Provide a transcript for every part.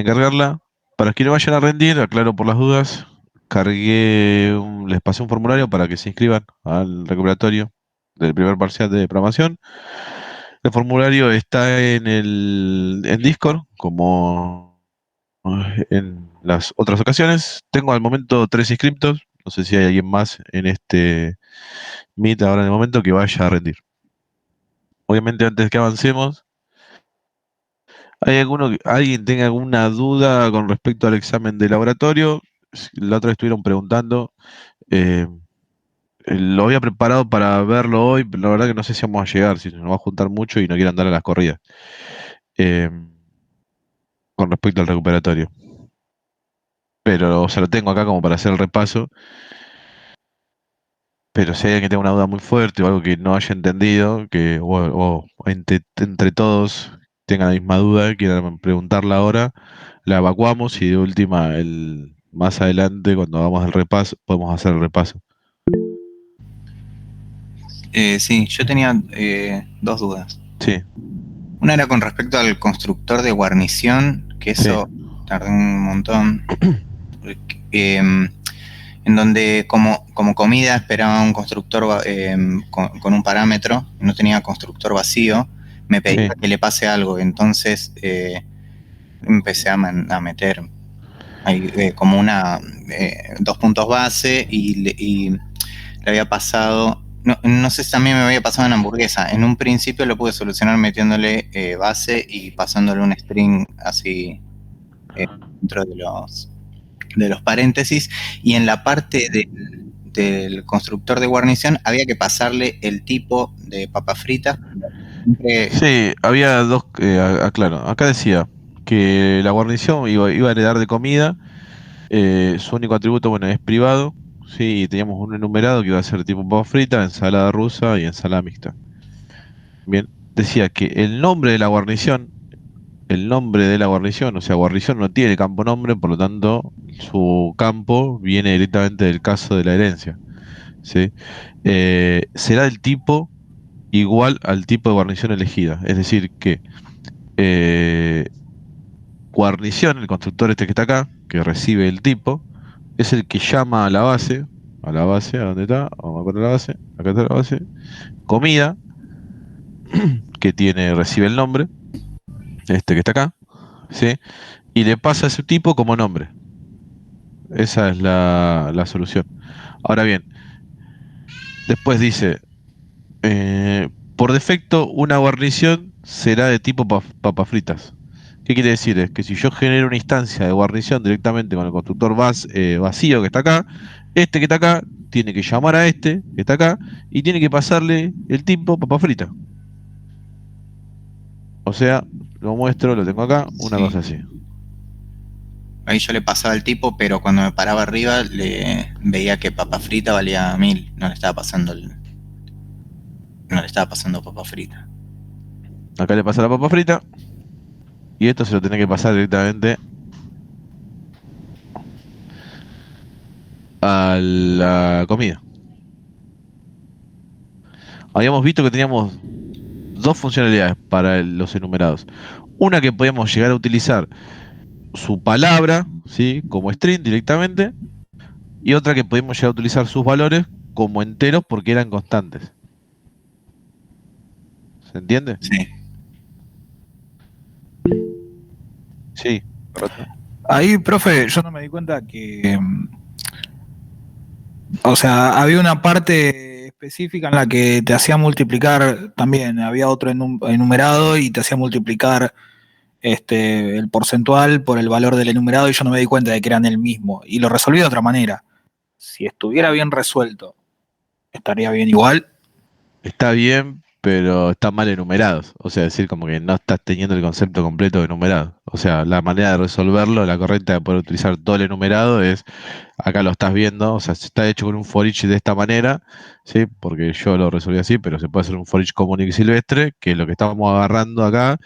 cargarla. Para que no vayan a rendir, aclaro por las dudas, les pasé un formulario para que se inscriban al recuperatorio del primer parcial de programación. El formulario está en Discord, como en las otras ocasiones. Tengo al momento 3 inscriptos. No sé si hay alguien más en este Meet ahora en el momento que vaya a rendir. Obviamente, antes que avancemos, alguien tenga alguna duda con respecto al examen de laboratorio? La otra vez estuvieron preguntando. eh, lo había preparado para verlo hoy, pero la verdad que no sé si vamos a llegar, si nos va a juntar mucho y no quiero andar a las corridas. eh, con respecto al recuperatorio. Pero, o sea, lo tengo acá como para hacer el repaso. Pero si hay alguien que tenga una duda muy fuerte o algo que no haya entendido, o entre todos tengan la misma duda, quieran preguntarla ahora, la evacuamos y de última, más adelante, cuando hagamos el repaso, podemos hacer el repaso. Sí, yo tenía dos dudas. Sí, Una era con respecto al constructor de guarnición, que sí, eso tardé un montón. En donde como comida esperaba un constructor con un parámetro, no tenía constructor vacío, me pedía sí. que le pase algo, entonces empecé a meter ahí, como dos puntos base y le había pasado, no sé si también me había pasado en hamburguesa, en un principio lo pude solucionar metiéndole base y pasándole un string así dentro de los paréntesis, y en la parte del constructor de guarnición había que pasarle el tipo de papa frita. Siempre, Sí, había dos, aclaro, acá decía que la guarnición iba a heredar de comida. Su único atributo, bueno, es privado. Sí, y teníamos un enumerado que iba a ser tipo papa frita, ensalada rusa y ensalada mixta. Bien, decía que el nombre de la guarnición, o sea, guarnición no tiene campo nombre, por lo tanto, su campo viene directamente del caso de la herencia. ¿Sí? Será del tipo igual al tipo de guarnición elegida. Es decir, que eh, guarnición, el constructor este que está acá, que recibe el tipo, es el que llama a dónde está, vamos a poner la base, acá está la base, comida, recibe el nombre, este que está acá, ¿sí? Y le pasa a ese tipo como nombre. Esa es la solución. Ahora bien, después dice, por defecto, una guarnición será de tipo papas fritas. ¿Qué quiere decir? Es que si yo genero una instancia de guarnición directamente con el constructor vacío que está acá, este que está acá tiene que llamar a este que está acá y tiene que pasarle el tipo papa frita. O sea, lo muestro, lo tengo acá, una sí, cosa así. ahí yo le pasaba el tipo, pero cuando me paraba arriba le veía que papa frita valía 1000, no le estaba pasando papa frita. Acá le pasa la papa frita y esto se lo tiene que pasar directamente a la comida. Habíamos visto que teníamos dos funcionalidades para los enumerados. Una que podíamos llegar a utilizar su palabra, ¿sí? Como string directamente, y otra que podíamos llegar a utilizar sus valores como enteros porque eran constantes. ¿Se entiende? Sí. Sí, correcto. Ahí, profe, yo no me di cuenta que, o sea, había una parte específica en la que te hacía multiplicar también, había otro enumerado y te hacía multiplicar el porcentual por el valor del enumerado y yo no me di cuenta de que eran el mismo y lo resolví de otra manera. Si estuviera bien resuelto, estaría bien igual. Está bien, pero están mal enumerados. O sea, decir como que no estás teniendo el concepto completo de enumerado. O sea, la manera de resolverlo, la correcta de poder utilizar todo el enumerado es, acá lo estás viendo, o sea, está hecho con un for each de esta manera, ¿sí? Porque yo lo resolví así, pero se puede hacer un for each común y silvestre, que es lo que estamos agarrando acá.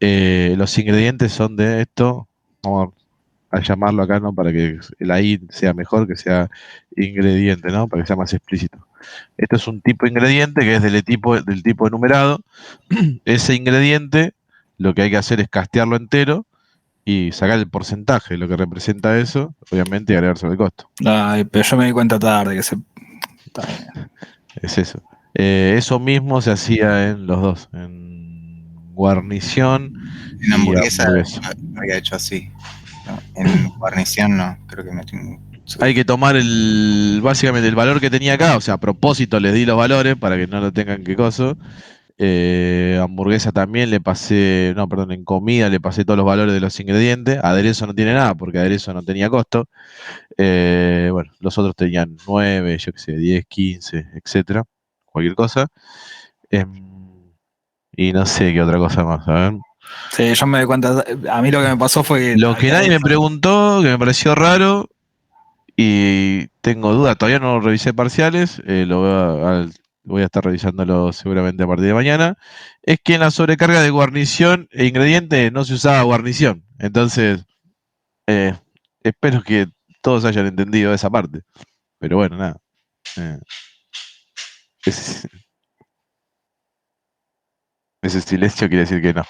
Los ingredientes son de esto. Vamos a llamarlo acá, ¿no? Para que la I sea mejor, que sea ingrediente, ¿no? Para que sea más explícito. Esto es un tipo ingrediente que es del tipo enumerado. Ese ingrediente, lo que hay que hacer es castearlo entero y sacar el porcentaje, lo que representa eso, obviamente, y agregar sobre el costo. Ay, pero yo me di cuenta tarde que se. Está bien. Es eso. Eso mismo se hacía en los dos, en guarnición En y hamburguesa hamburguesa. había hecho así. ¿No? En guarnición no, creo que metí un Hay que tomar básicamente el valor que tenía acá, o sea, a propósito les di los valores para que no lo tengan que coso. Hamburguesa también le pasé, no, perdón, en comida le pasé todos los valores de los ingredientes. Aderezo no tiene nada porque aderezo no tenía costo. Bueno, los otros tenían 9, yo qué sé, 10, 15, etcétera, cualquier cosa. Y no sé qué otra cosa más, a ver. Sí, yo me di cuenta. A mí lo que me pasó fue que Lo que había nadie me hecho. preguntó, que me pareció raro, y tengo dudas, todavía no lo revisé parciales, voy a estar revisándolo seguramente a partir de mañana, es que en la sobrecarga de guarnición e ingrediente no se usaba guarnición. Entonces, eh, espero que todos hayan entendido esa parte. Pero bueno, nada. eh, ese, ese silencio quiere decir que no.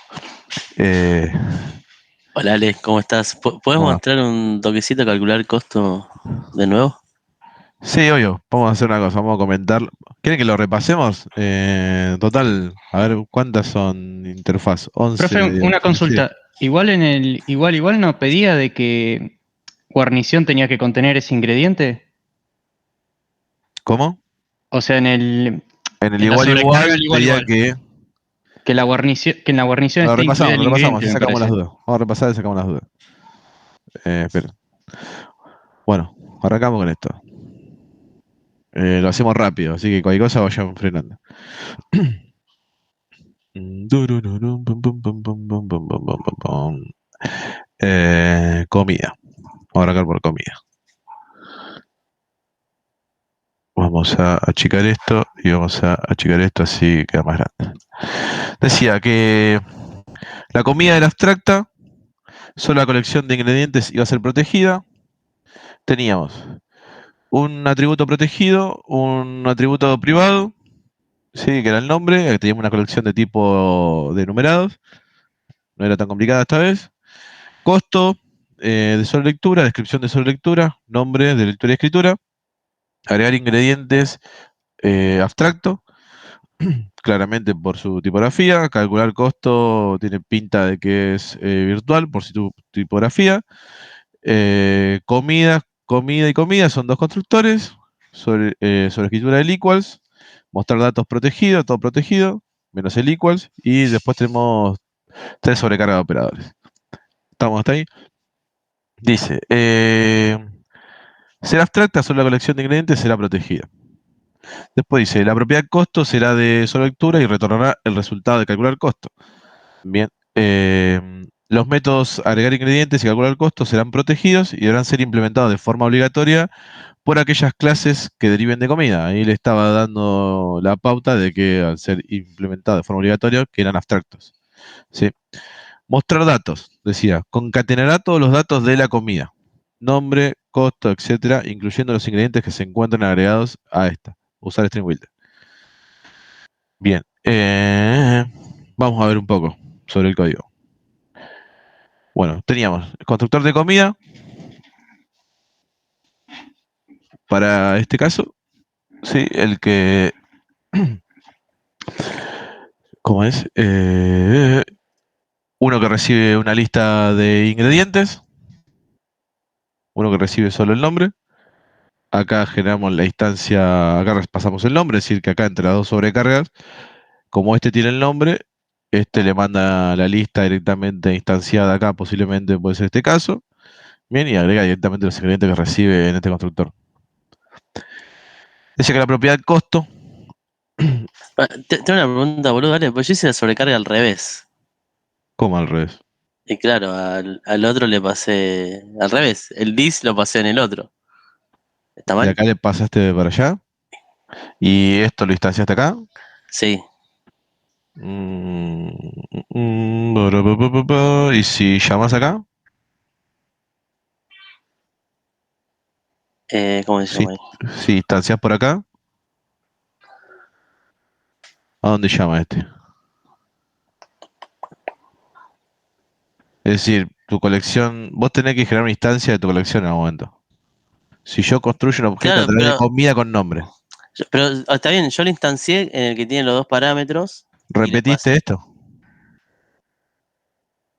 Eh, Hola Ale, ¿cómo estás? ¿Puedes ¿Cómo va? mostrar un toquecito a calcular costo de nuevo? Sí, obvio, vamos a hacer una cosa, vamos a comentar. ¿Quieren que lo repasemos? Total, a ver, ¿cuántas son interfaz? Profe, 11, una 11, sí. consulta. Igual en el igual no pedía de que guarnición tenía que contener ese ingrediente. ¿Cómo? O sea, En el en la igual sobrecarga del igual igual pedía igual. que... Que en la guarnición esté incluida el Lo repasamos, ingrediente, ya me sacamos las parece. dudas. Vamos a repasar y sacamos las dudas. Espera. Bueno, arrancamos con esto. Lo hacemos rápido, así que cualquier cosa vayan frenando. Durururum, pum, pum, pum, pum, pum, pum, pum, pum, pum, pum. Comida. Vamos a arrancar por comida. Vamos a achicar esto y vamos a achicar esto así queda más grande. Decía que la comida era abstracta, solo la colección de ingredientes iba a ser protegida. Teníamos un atributo protegido, un atributo privado, sí, que era el nombre, teníamos una colección de tipo de numerados, no era tan complicada esta vez. Costo de solo lectura, descripción de solo lectura, nombre de lectura y escritura, agregar ingredientes abstracto, claramente por su tipografía, calcular costo tiene pinta de que es virtual por su tipografía. Comida y comida son dos constructores. Sobre escritura del equals. Mostrar datos protegidos, todo protegido, menos el equals. Y después tenemos tres sobrecarga de operadores. ¿Estamos hasta ahí? Dice, ser abstracta, solo la colección de ingredientes será protegida. Después dice, la propiedad costo será de solo lectura y retornará el resultado de calcular costo. Bien. Los métodos agregar ingredientes y calcular costo serán protegidos y deberán ser implementados de forma obligatoria por aquellas clases que deriven de comida. Ahí le estaba dando la pauta de que al ser implementados de forma obligatoria, que eran abstractos. ¿Sí? Mostrar datos, decía, concatenará todos los datos de la comida. Nombre, costo, etcétera, incluyendo los ingredientes que se encuentran agregados a esta. Usar string builder. Bien. Vamos a ver un poco sobre el código. Bueno, teníamos el constructor de comida. Para este caso, sí, el que... ¿Cómo es? Uno que recibe una lista de ingredientes. Uno que recibe solo el nombre. Acá generamos la instancia, acá pasamos el nombre, es decir, que acá entre las dos sobrecargas, como este tiene el nombre, este le manda la lista directamente instanciada acá, posiblemente puede ser este caso. Bien, y agrega directamente los ingredientes que recibe en este constructor. Dice que la propiedad costo, Tengo una pregunta, boludo, dale, pues yo hice la sobrecarga al revés. ¿cómo al revés? Y claro, al otro le pasé al revés. El dis lo pasé en el otro. ¿Está De mal? acá le pasaste para allá, y esto lo instanciaste acá. Sí. Y si llamas acá, ¿Cómo se si, llama ahí? si instancias por acá, ¿a dónde llama este? Es decir, tu colección, vos tenés que generar una instancia de tu colección en algún momento. Si yo construyo un objeto Claro, a través de pero, comida con nombre, pero está bien, yo lo instancié en el que tiene los dos parámetros y le ¿repetiste pasé esto?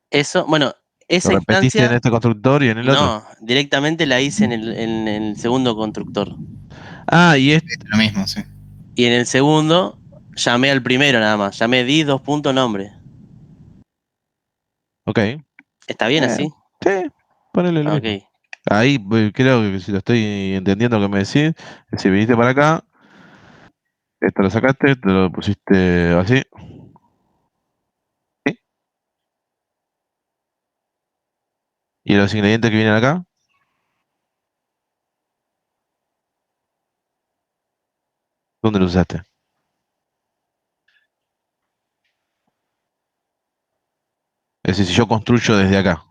eso. Bueno, ¿Lo esa repetiste en instancia este constructor y en el otro? no, directamente la hice en el segundo constructor. Ah, y es. Lo mismo, sí. Y en el segundo llamé al primero nada más, llamé di dos puntos nombre. Ok. ¿Está bien así? Sí, ponele lo Ah, mismo. ok. Ahí creo que si lo estoy entendiendo lo que me decís, es decir, viniste para acá, esto lo sacaste, te lo pusiste así. ¿Sí? Y los ingredientes que vienen acá, ¿dónde los usaste? Es decir, si yo construyo desde acá,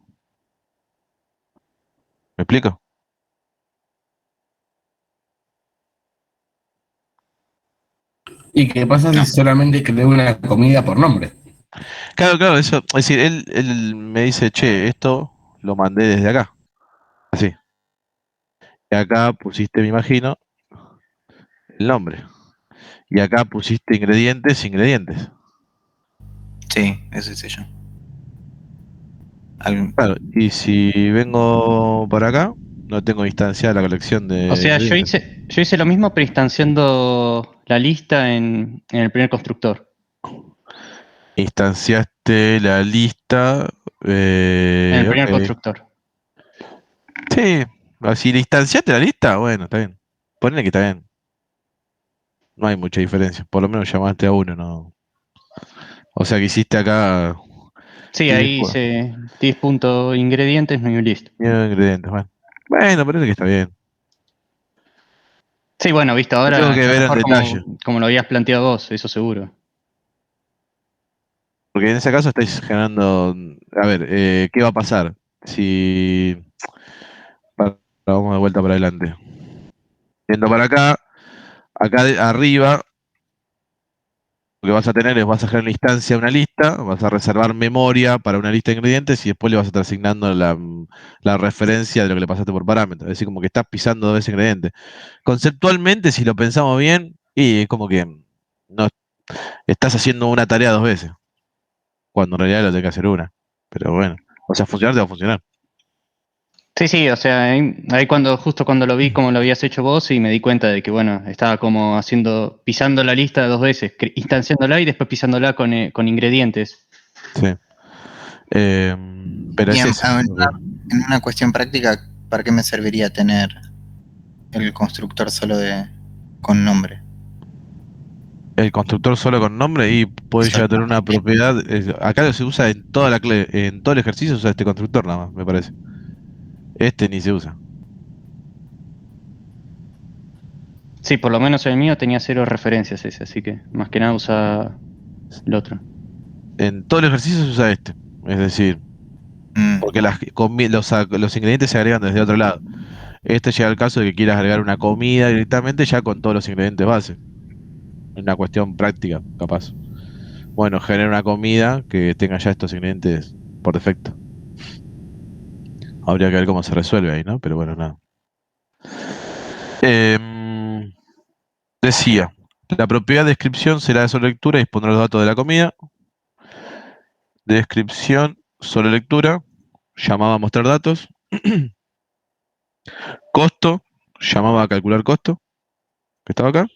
¿me explico? ¿Y qué pasa si No. solamente creé una comida por nombre? Claro, claro, eso, es decir, él me dice, che, esto lo mandé desde acá, así. Y acá pusiste, me imagino, el nombre. Y acá pusiste ingredientes. Sí, eso hice yo. Algo- Claro, y si vengo para acá, no tengo instanciada la colección O de sea, ingredientes. yo hice lo mismo, pero instanciando la lista en el primer constructor. Instanciaste la lista. En el primer Ok. constructor. Sí, si le instanciaste la lista, bueno, está bien. Ponle que está bien. No hay mucha diferencia. Por lo menos llamaste a uno, ¿no? O sea que hiciste acá Sí, 10 ahí hice 10 puntos ingredientes, no y listo. ingredientes. Bueno, bueno, parece que está bien. Sí, bueno, visto Lo tengo ahora que está ver en mejor detalle. como lo habías planteado vos, eso seguro. Porque en ese caso estáis generando. A ver, ¿qué va a pasar? Si. Vamos de vuelta para adelante. Yendo para acá, arriba, lo que vas a tener es, vas a generar una instancia de una lista, vas a reservar memoria para una lista de ingredientes y después le vas a estar asignando la referencia de lo que le pasaste por parámetro. Es decir, como que estás pisando dos veces ingredientes. Conceptualmente, si lo pensamos bien, y es como que no estás haciendo una tarea dos veces, cuando en realidad lo tenés que hacer una. Pero bueno, o sea, funcionar te va a funcionar. Sí, sí, o sea, ahí justo cuando lo vi como lo habías hecho vos y me di cuenta de que, bueno, estaba como pisando la lista dos veces, instanciándola y después pisándola con ingredientes. Sí. Pero Y es eso. en una cuestión práctica, ¿para qué me serviría tener el constructor solo con nombre? El constructor solo con nombre y puede Solo ya tener una propiedad. Acá se usa en en todo el ejercicio, se usa este constructor nada más, me parece. Este ni se usa. Sí, por lo menos el mío tenía 0 referencias ese, así que más que nada usa el otro. En todo el ejercicio se usa este. Es decir, Mm, porque los ingredientes se agregan desde otro lado. Este llega al caso de que quieras agregar una comida directamente ya con todos los ingredientes base. Una cuestión práctica, capaz. Bueno, genera una comida que tenga ya estos ingredientes por defecto. Habría que ver cómo se resuelve ahí, ¿no? Pero bueno, nada. Em, Decía, la propiedad de descripción será de solo lectura y dispondrá los datos de la comida. Descripción, solo lectura, llamaba a mostrar datos. Costo, llamaba a calcular costo, que estaba acá.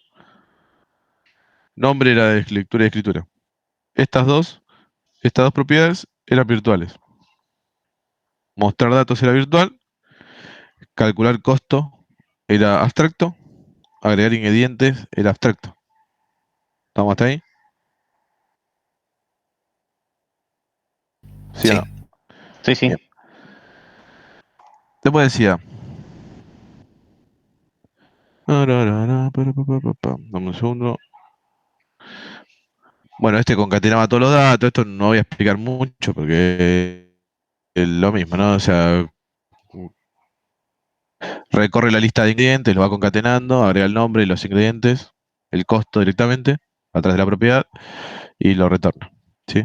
Nombre era de lectura y escritura. Estas dos, estas dos propiedades eran virtuales. Mostrar datos era virtual, calcular costo era abstracto, agregar ingredientes era abstracto. ¿Estamos hasta ahí? ¿Sí o sí. no? Sí, sí. Bien. Después decía, dame un segundo. Bueno, este concatenaba todos los datos, esto no voy a explicar mucho porque es lo mismo, ¿no? O sea, recorre la lista de ingredientes, lo va concatenando, agrega el nombre y los ingredientes, el costo directamente, a través de la propiedad, y lo retorna, ¿sí?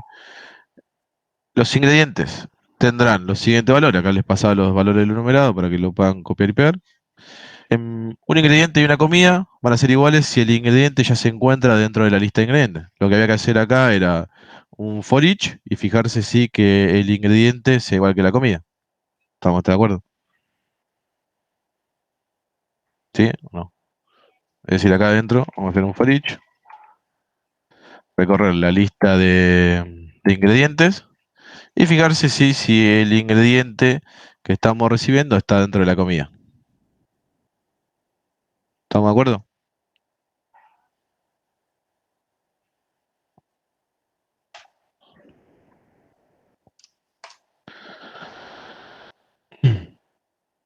Los ingredientes. tendrán los siguientes valores. Acá les pasaba los valores del enumerado para que lo puedan copiar y pegar. Un ingrediente y una comida van a ser iguales si el ingrediente ya se encuentra dentro de la lista de ingredientes. Lo que había que hacer acá era un for each y fijarse si que el ingrediente sea igual que la comida. ¿Estamos de acuerdo? ¿Sí o no? Es decir, acá adentro vamos a hacer un for each, recorrer la lista de ingredientes y fijarse si el ingrediente que estamos recibiendo está dentro de la comida. ¿Estamos de acuerdo?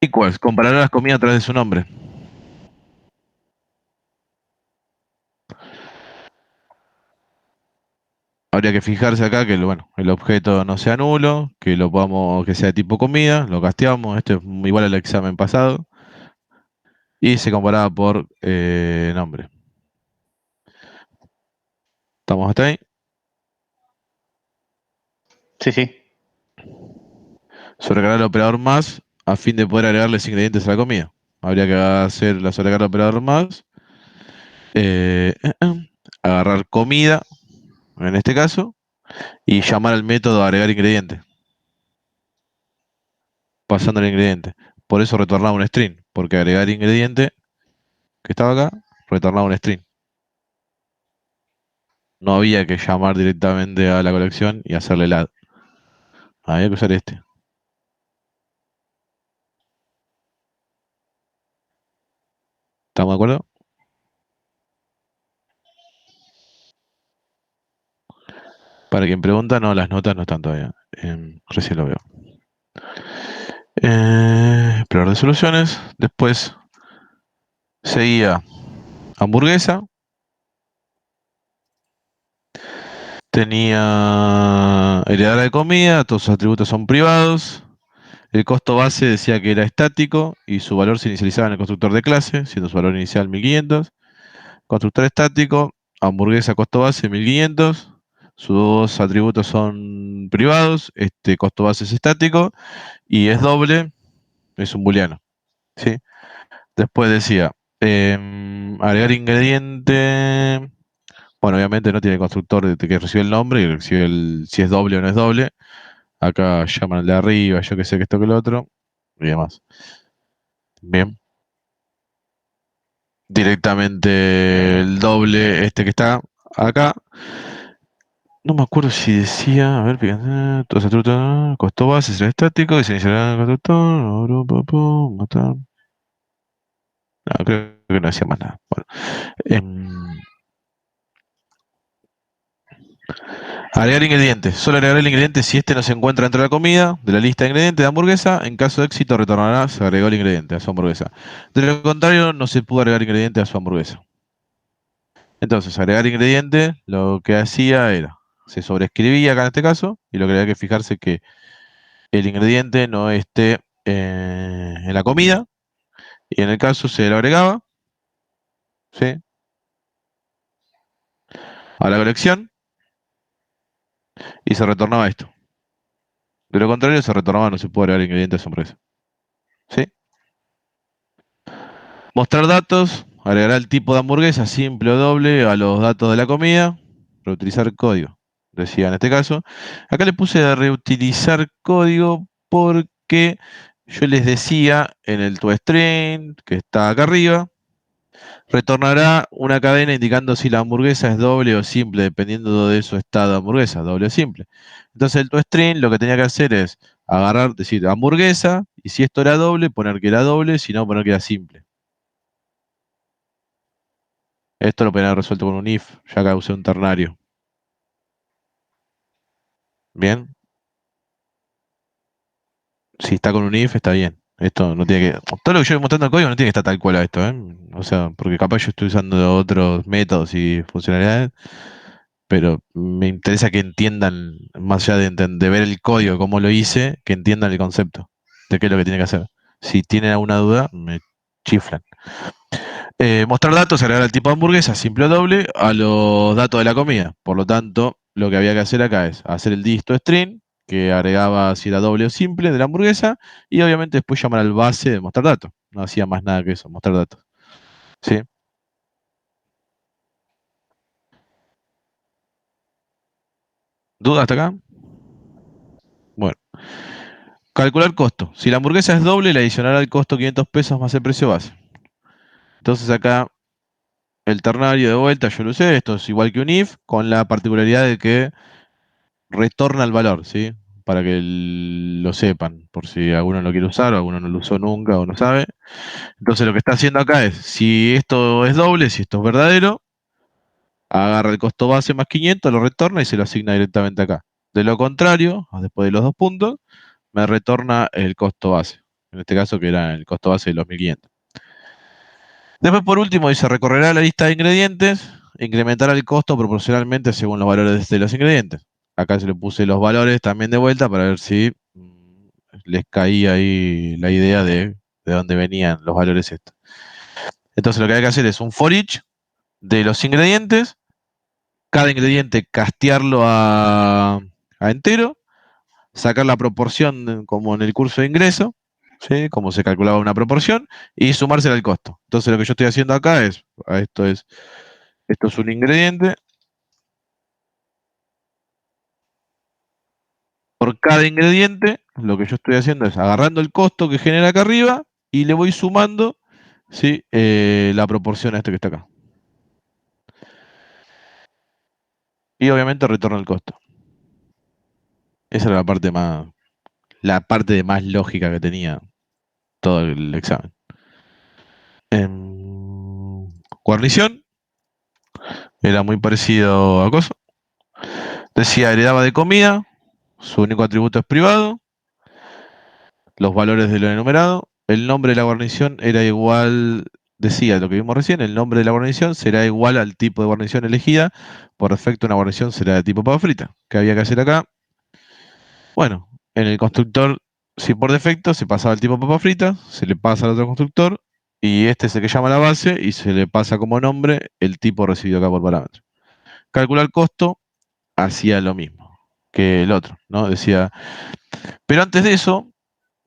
Equals, comparar las comidas a través de su nombre. Habría que fijarse acá que bueno, el objeto no sea nulo, que sea de tipo comida, lo casteamos, esto es igual al examen pasado, y se comparaba por nombre. ¿Estamos hasta ahí? Sí, sí. Sobrecargar el operador más a fin de poder agregarles ingredientes a la comida. Habría que hacer la sobrecarga del operador más, agarrar comida, en este caso, y llamar al método agregar ingrediente, pasando el ingrediente. Por eso retornaba un string, porque agregar ingrediente, que estaba acá, retornaba un string. No había que llamar directamente a la colección y hacerle el add. Había que usar este. ¿Estamos de acuerdo? Para quien pregunta, no, las notas no están todavía. Recién lo veo. Explorar de soluciones. Después seguía hamburguesa. Tenía heredera de comida, todos sus atributos son privados. El costo base decía que era estático y su valor se inicializaba en el constructor de clase, siendo su valor inicial 1500. Constructor estático, hamburguesa costo base 1500. Sus atributos son privados, este costo base es estático y es doble, es un booleano. ¿Sí? Después decía, agregar ingrediente. Bueno, obviamente no tiene constructor de que recibe el nombre y recibe si es doble o no es doble. Acá llaman al de arriba, yo que sé que esto que lo otro y demás. Bien. Directamente el doble, este que está acá. No me acuerdo si decía, a ver, fíjense, todo ese truco, costó base, será estático, y se iniciará el constructor, matar. No, creo que no decía más nada. Bueno, agregar ingredientes. Solo agregar el ingrediente si este no se encuentra dentro de la comida, de la lista de ingredientes de hamburguesa. En caso de éxito, retornará, se agregó el ingrediente a su hamburguesa. De lo contrario, no se pudo agregar ingrediente a su hamburguesa. Entonces, agregar ingrediente, lo que hacía era, se sobreescribía acá en este caso, y lo que había que fijarse que el ingrediente no esté en la comida, y en el caso se lo agregaba, ¿sí? A la colección, y se retornaba esto. De lo contrario, se retornaba, no se puede agregar ingredientes a su hamburguesa. ¿Sí? Mostrar datos, agregará el tipo de hamburguesa, simple o doble, a los datos de la comida, reutilizar código, decía en este caso. Acá le puse a reutilizar código porque yo les decía en el toString, que está acá arriba, retornará una cadena indicando si la hamburguesa es doble o simple, dependiendo de su estado de hamburguesa, doble o simple. Entonces el toString lo que tenía que hacer es agarrar, decir hamburguesa, y si esto era doble, poner que era doble, si no, poner que era simple. Esto lo podrían haber resuelto con un if, ya que usé un ternario. Bien. Si está con un if, está bien. Esto no tiene que. Todo lo que yo voy mostrando en el código no tiene que estar tal cual a esto, ¿eh? O sea, porque capaz yo estoy usando otros métodos y funcionalidades, pero me interesa que entiendan, más allá de ver el código, cómo lo hice, que entiendan el concepto de qué es lo que tiene que hacer. Si tienen alguna duda, me chiflan. Mostrar datos, agregar el tipo de hamburguesa, simple o doble, a los datos de la comida. Por lo tanto, lo que había que hacer acá es hacer el disto string, que agregaba si era doble o simple de la hamburguesa, y obviamente después llamar al base de mostrar datos. No hacía más nada que eso, mostrar datos. ¿Sí? ¿Duda hasta acá? Bueno. Calcular costo. Si la hamburguesa es doble, le adicionará el costo 500 pesos más el precio base. Entonces acá el ternario de vuelta, yo lo usé, esto es igual que un if, con la particularidad de que retorna el valor, ¿sí? Para que lo sepan, por si alguno lo quiere usar o alguno no lo usó nunca o no sabe. Entonces lo que está haciendo acá es, si esto es doble, si esto es verdadero, agarra el costo base más 500, lo retorna y se lo asigna directamente acá. De lo contrario, después de los dos puntos, me retorna el costo base. En este caso que era el costo base de los 1500. Después por último dice, recorrerá la lista de ingredientes, incrementará el costo proporcionalmente según los valores de los ingredientes. Acá se le puse los valores también de vuelta para ver si les caía ahí la idea de dónde venían los valores estos. Entonces lo que hay que hacer es un for each de los ingredientes, cada ingrediente castearlo a entero, sacar la proporción como en el curso de ingreso, ¿sí? Como se calculaba una proporción, y sumársela al costo. Entonces lo que yo estoy haciendo acá es, esto es un ingrediente. Por cada ingrediente, lo que yo estoy haciendo es agarrando el costo que genera acá arriba y le voy sumando, ¿sí? La proporción a este que está acá. Y obviamente retorno el costo. Esa era la parte de más lógica que tenía todo el examen. Guarnición. Era muy parecido a cosa. Decía, heredaba de comida. Su único atributo es privado. Los valores de lo enumerado. El nombre de la guarnición era igual, decía lo que vimos recién, el nombre de la guarnición será igual al tipo de guarnición elegida. Por defecto una guarnición será de tipo papa frita. ¿Qué había que hacer acá? Bueno, en el constructor, si por defecto se pasaba el tipo papa frita, se le pasa al otro constructor y este es el que llama la base y se le pasa como nombre el tipo recibido acá por parámetro. Calcular costo hacía lo mismo que el otro, ¿no? Decía, pero antes de eso,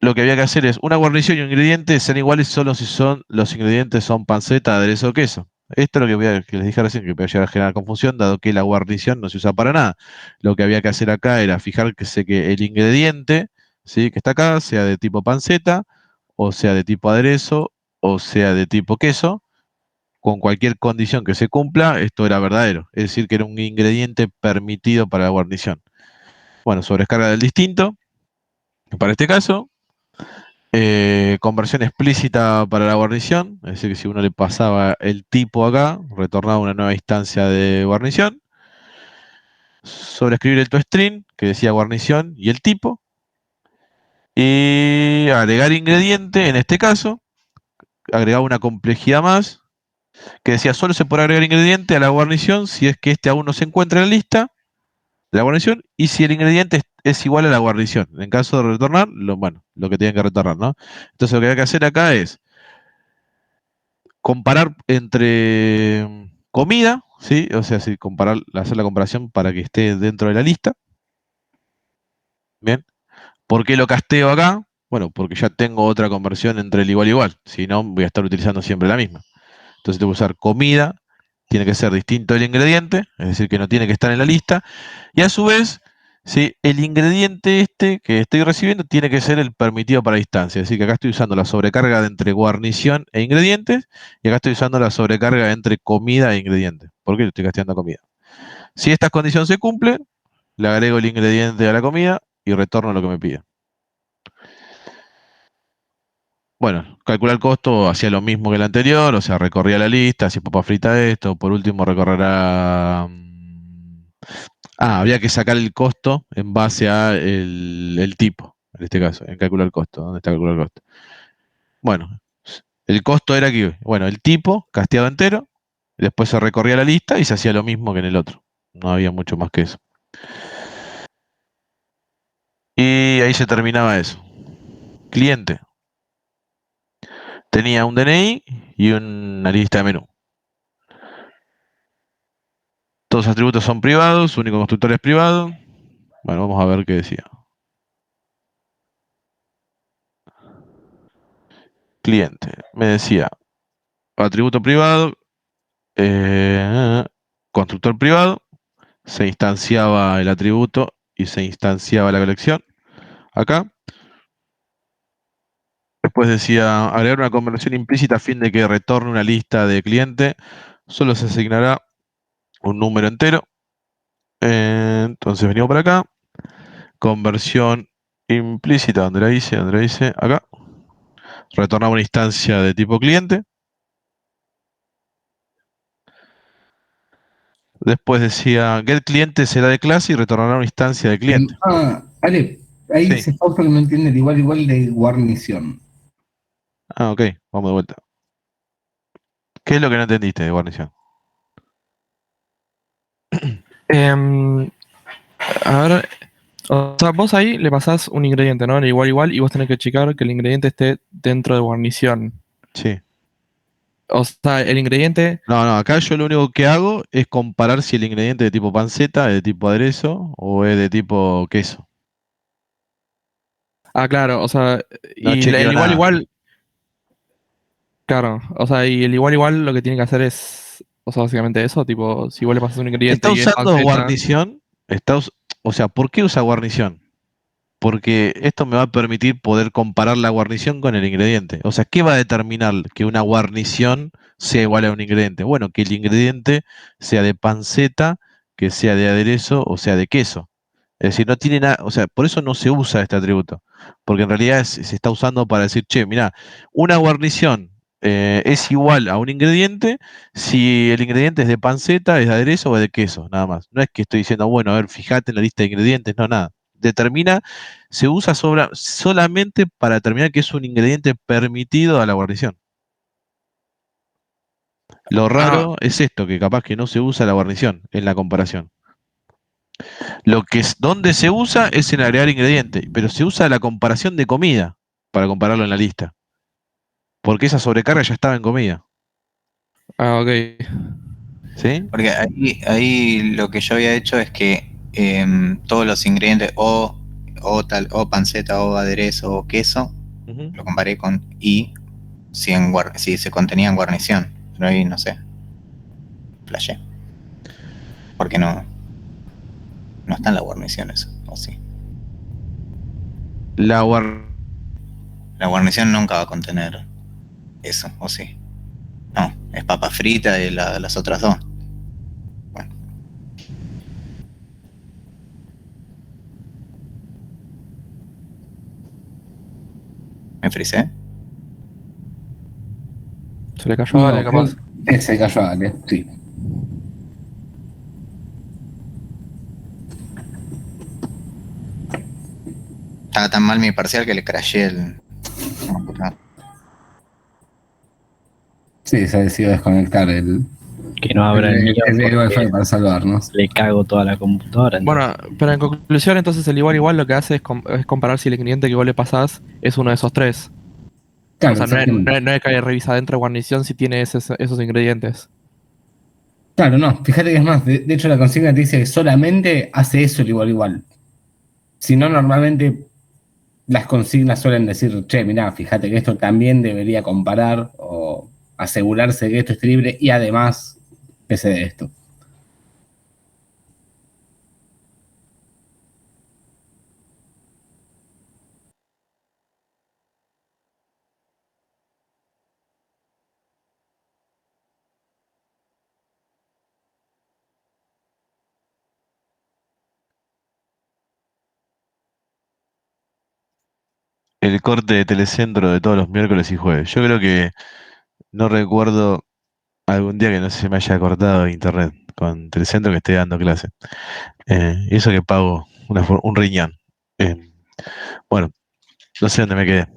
lo que había que hacer es una guarnición y un ingrediente sean iguales solo si los ingredientes son panceta, aderezo o queso. Esto es lo que les dije recién, que puede llegar a generar confusión, dado que la guarnición no se usa para nada. Lo que había que hacer acá era fijarse que el ingrediente, ¿sí? Que está acá, sea de tipo panceta, o sea de tipo aderezo, o sea de tipo queso. Con cualquier condición que se cumpla, esto era verdadero. Es decir, que era un ingrediente permitido para la guarnición. Bueno, sobrecarga del distinto. Para este caso, conversión explícita para la guarnición, es decir, que si uno le pasaba el tipo acá, retornaba una nueva instancia de guarnición. Sobreescribir el toString, que decía guarnición y el tipo. Y agregar ingrediente, en este caso, agregaba una complejidad más, que decía solo se puede agregar ingrediente a la guarnición si es que este aún no se encuentra en la lista de la guarnición y si el ingrediente es igual a la guarnición. En caso de retornar, lo que tienen que retornar, ¿no? Entonces lo que hay que hacer acá es comparar entre comida, ¿sí? O sea, si hacer la comparación para que esté dentro de la lista. Bien. ¿Por qué lo casteo acá? Bueno, porque ya tengo otra conversión entre el igual y igual. Si no, voy a estar utilizando siempre la misma. Entonces tengo que usar comida, tiene que ser distinto del ingrediente, es decir, que no tiene que estar en la lista. Y a su vez, ¿sí? El ingrediente este que estoy recibiendo tiene que ser el permitido para distancia. Es decir, que acá estoy usando la sobrecarga de entre guarnición e ingredientes, y acá estoy usando la sobrecarga entre comida e ingredientes. ¿Por qué le estoy casteando comida? Si esta condición se cumple, le agrego el ingrediente a la comida y retorno lo que me pide. Bueno, calcular el costo hacía lo mismo que el anterior, o sea, recorría la lista, si papa frita esto, por último recorrerá... había que sacar el costo en base a el tipo, en este caso, en calcular el costo. ¿Dónde está calcular el costo? Bueno, el costo era que, bueno, el tipo, casteado entero, después se recorría la lista y se hacía lo mismo que en el otro. No había mucho más que eso. Y ahí se terminaba eso. Cliente. Tenía un DNI y una lista de menú. Todos los atributos son privados, su único constructor es privado. Bueno, vamos a ver qué decía. cliente. Me decía atributo privado, constructor privado, se instanciaba el atributo y se instanciaba la colección. Acá. Después decía agregar una conversión implícita a fin de que retorne una lista de cliente. Solo se asignará un número entero. Entonces venimos para acá. Conversión implícita, donde la hice, acá. Retornar una instancia de tipo cliente. Después decía get cliente será de clase y retornará una instancia de cliente. Ale, ahí Sí. se pausa que no entiende el igual de guarnición. Ah, ok, vamos de vuelta. ¿Qué es lo que no entendiste de guarnición? A ver, o sea, vos ahí le pasás un ingrediente, ¿no? El igual, y vos tenés que checar que el ingrediente esté dentro de guarnición. Sí. O sea, el ingrediente, No, acá yo lo único que hago es comparar si el ingrediente es de tipo panceta, es de tipo aderezo o es de tipo queso. claro, o sea, No y chequeo el nada. igual, claro, o sea, y el igual lo que tiene que hacer es, o sea, básicamente eso, tipo, si vos le pasás un ingrediente Está y es usando panceta, guarnición. O sea, ¿por qué usa guarnición? Porque esto me va a permitir poder comparar la guarnición con el ingrediente. O sea, ¿qué va a determinar que una guarnición sea igual a un ingrediente? Bueno, que el ingrediente sea de panceta, que sea de aderezo o sea de queso. Es decir, no tiene nada, o sea, por eso no se usa este atributo. Porque en realidad se está usando para decir, che, mira, una guarnición es igual a un ingrediente si el ingrediente es de panceta, es de aderezo o es de queso, nada más. No es que estoy diciendo, bueno, a ver, fíjate en la lista de ingredientes, no, nada. Determina, se usa solamente para determinar que es un ingrediente permitido a la guarnición. Lo raro es esto, que capaz que no se usa la guarnición en la comparación. Donde se usa es en agregar ingredientes, pero se usa la comparación de comida para compararlo en la lista. Porque esa sobrecarga ya estaba en comida. ok. ¿Sí? Porque ahí lo que yo había hecho es que todos los ingredientes o panceta o aderezo o queso Ujú. lo comparé con si se contenía en guarnición. Pero ahí no sé. Flashé. Porque no está en la guarnición eso, o sí. La guar- La guarnición nunca va a contener eso, o sí. No, es papa frita y las otras dos. Bueno. ¿Me frisé? Se le cayó a Ale, capaz. Se cayó a Ale, sí. Estaba tan mal mi parcial que le crashé el computador. Sí, se decidió desconectar el Que no abra el mío Wi-Fi porque para salvarnos. le cago toda la computadora. Bueno, pero en conclusión, entonces el igual lo que hace es comparar si el ingrediente que vos le pasás es uno de esos tres. Claro, O sea, no es, exactamente. no es que revisa dentro de guarnición si tiene esos ingredientes. Claro, no, fíjate que es más, de hecho la consigna te dice que solamente hace eso el igual. Si no, normalmente las consignas suelen decir, che, mirá, fíjate que esto también debería comparar o asegurarse que esto esté libre y además pese de esto. el corte de Telecentro de todos los miércoles y jueves. Yo creo que no recuerdo algún día que no se me haya cortado internet con Telecentro que esté dando clase. Y eso que pago un riñón. Eh, bueno, no sé dónde me quedé.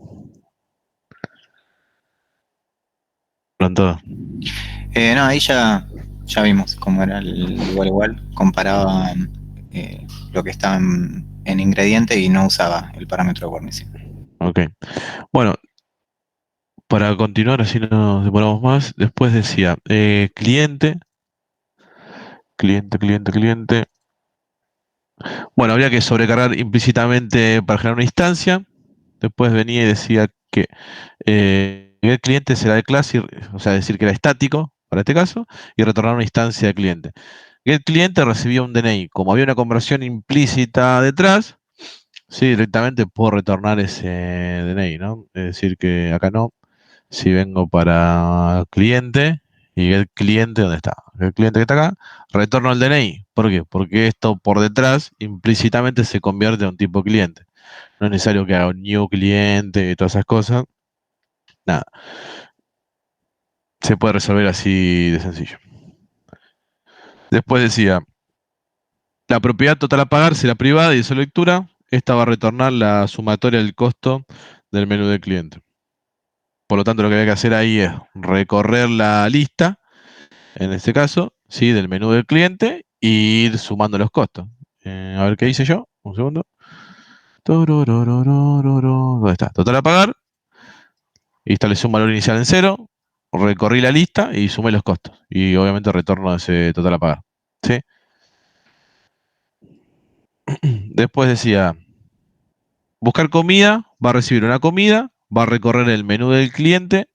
Pronto. No, ahí ya vimos cómo era el igual. Comparaba lo que estaba en ingrediente y no usaba el parámetro de guarnición. Ok. Bueno, para continuar, así no nos demoramos más, después decía cliente. Bueno, habría que sobrecargar implícitamente para generar una instancia. Después venía y decía que get cliente será de clase, o sea, decir que era estático para este caso, y retornar una instancia de cliente. Get cliente recibía un DNI. Como había una conversión implícita detrás, sí, directamente puedo retornar ese DNI, ¿no? Es decir, que acá no. Si vengo para cliente y el cliente, ¿dónde está? El cliente que está acá, retorno el DNI. ¿Por qué? Porque esto por detrás implícitamente se convierte en un tipo cliente. No es necesario que haga un new cliente y todas esas cosas. Nada. Se puede resolver así de sencillo. Después decía, la propiedad total a pagar será privada y de su lectura. Esta va a retornar la sumatoria del costo del menú del cliente. Por lo tanto, lo que había que hacer ahí es recorrer la lista, en este caso, ¿sí? Del menú del cliente y ir sumando los costos. A ver qué hice yo. Un segundo. ¿Dónde está? Total a pagar. Y establecí un valor inicial en 0. Recorrí la lista y sumé los costos. Y obviamente retorno ese total a pagar. ¿Sí? Después decía, buscar comida, va a recibir una comida, va a recorrer el menú del cliente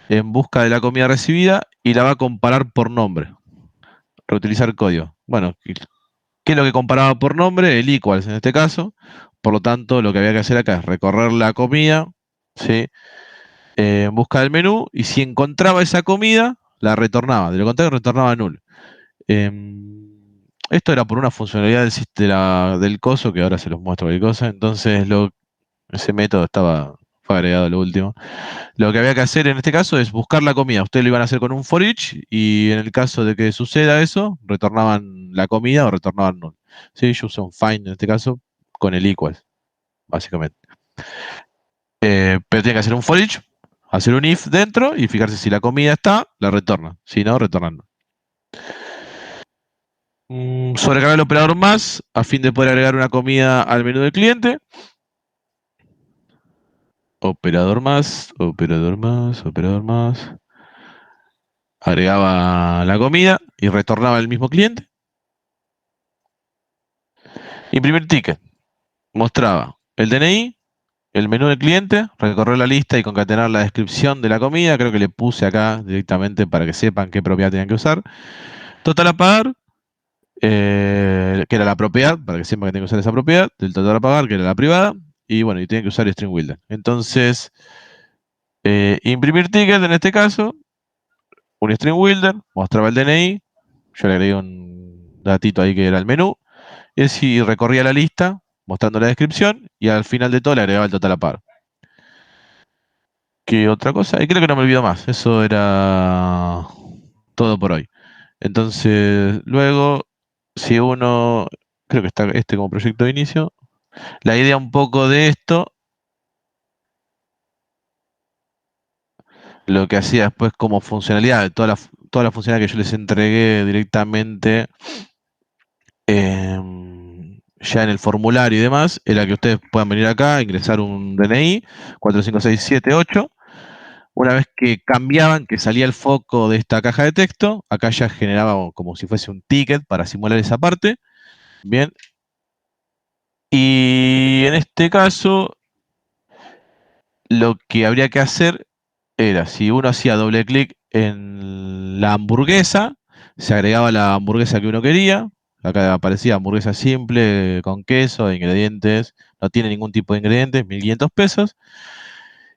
en busca de la comida recibida y la va a comparar por nombre. Reutilizar código. Bueno, ¿qué es lo que comparaba por nombre? El equals en este caso. Por lo tanto, lo que había que hacer acá es recorrer la comida, ¿sí? En busca del menú, y si encontraba esa comida, la retornaba. De lo contrario, retornaba null. Esto era por una funcionalidad del coso, que ahora se los muestro cualquier cosa. Entonces, ese método fue agregado a lo último. Lo que había que hacer en este caso es buscar la comida. Ustedes lo iban a hacer con un for each y en el caso de que suceda eso, retornaban la comida o retornaban null. Sí, yo usé un find en este caso con el equals, básicamente. Pero tiene que hacer un for each, hacer un if dentro y fijarse si la comida está, la retorna. Si no, retornan null. Sobrecargar el operador más a fin de poder agregar una comida al menú del cliente. Operador más, operador más, operador más. Agregaba la comida y retornaba el mismo cliente. Imprimir ticket. Mostraba el DNI, el menú del cliente, recorrer la lista y concatenar la descripción de la comida. Creo que le puse acá directamente para que sepan qué propiedad tenían que usar. Total a pagar, que era la propiedad, para que sepan que tienen que usar esa propiedad. Del total a pagar, que era la privada. Y bueno, y tienen que usar string builder. Entonces, imprimir ticket en este caso, un string builder, mostraba el DNI. Yo le agregué un datito ahí que era el menú. Y así recorría la lista, mostrando la descripción, y al final de todo le agregaba el total a pagar. ¿Qué otra cosa? Y creo que no me olvido más. Eso era todo por hoy. Entonces, luego, si uno, creo que está este como proyecto de inicio, la idea un poco de esto, lo que hacía después como funcionalidad, de toda la funcionalidad que yo les entregué directamente ya en el formulario y demás, era que ustedes puedan venir acá, ingresar un DNI 45678. Una vez que cambiaban, que salía el foco de esta caja de texto, acá ya generaba como si fuese un ticket para simular esa parte. Bien. Y en este caso, lo que habría que hacer era, si uno hacía doble clic en la hamburguesa, se agregaba la hamburguesa que uno quería. Acá aparecía hamburguesa simple, con queso, ingredientes, no tiene ningún tipo de ingredientes, 1500 pesos.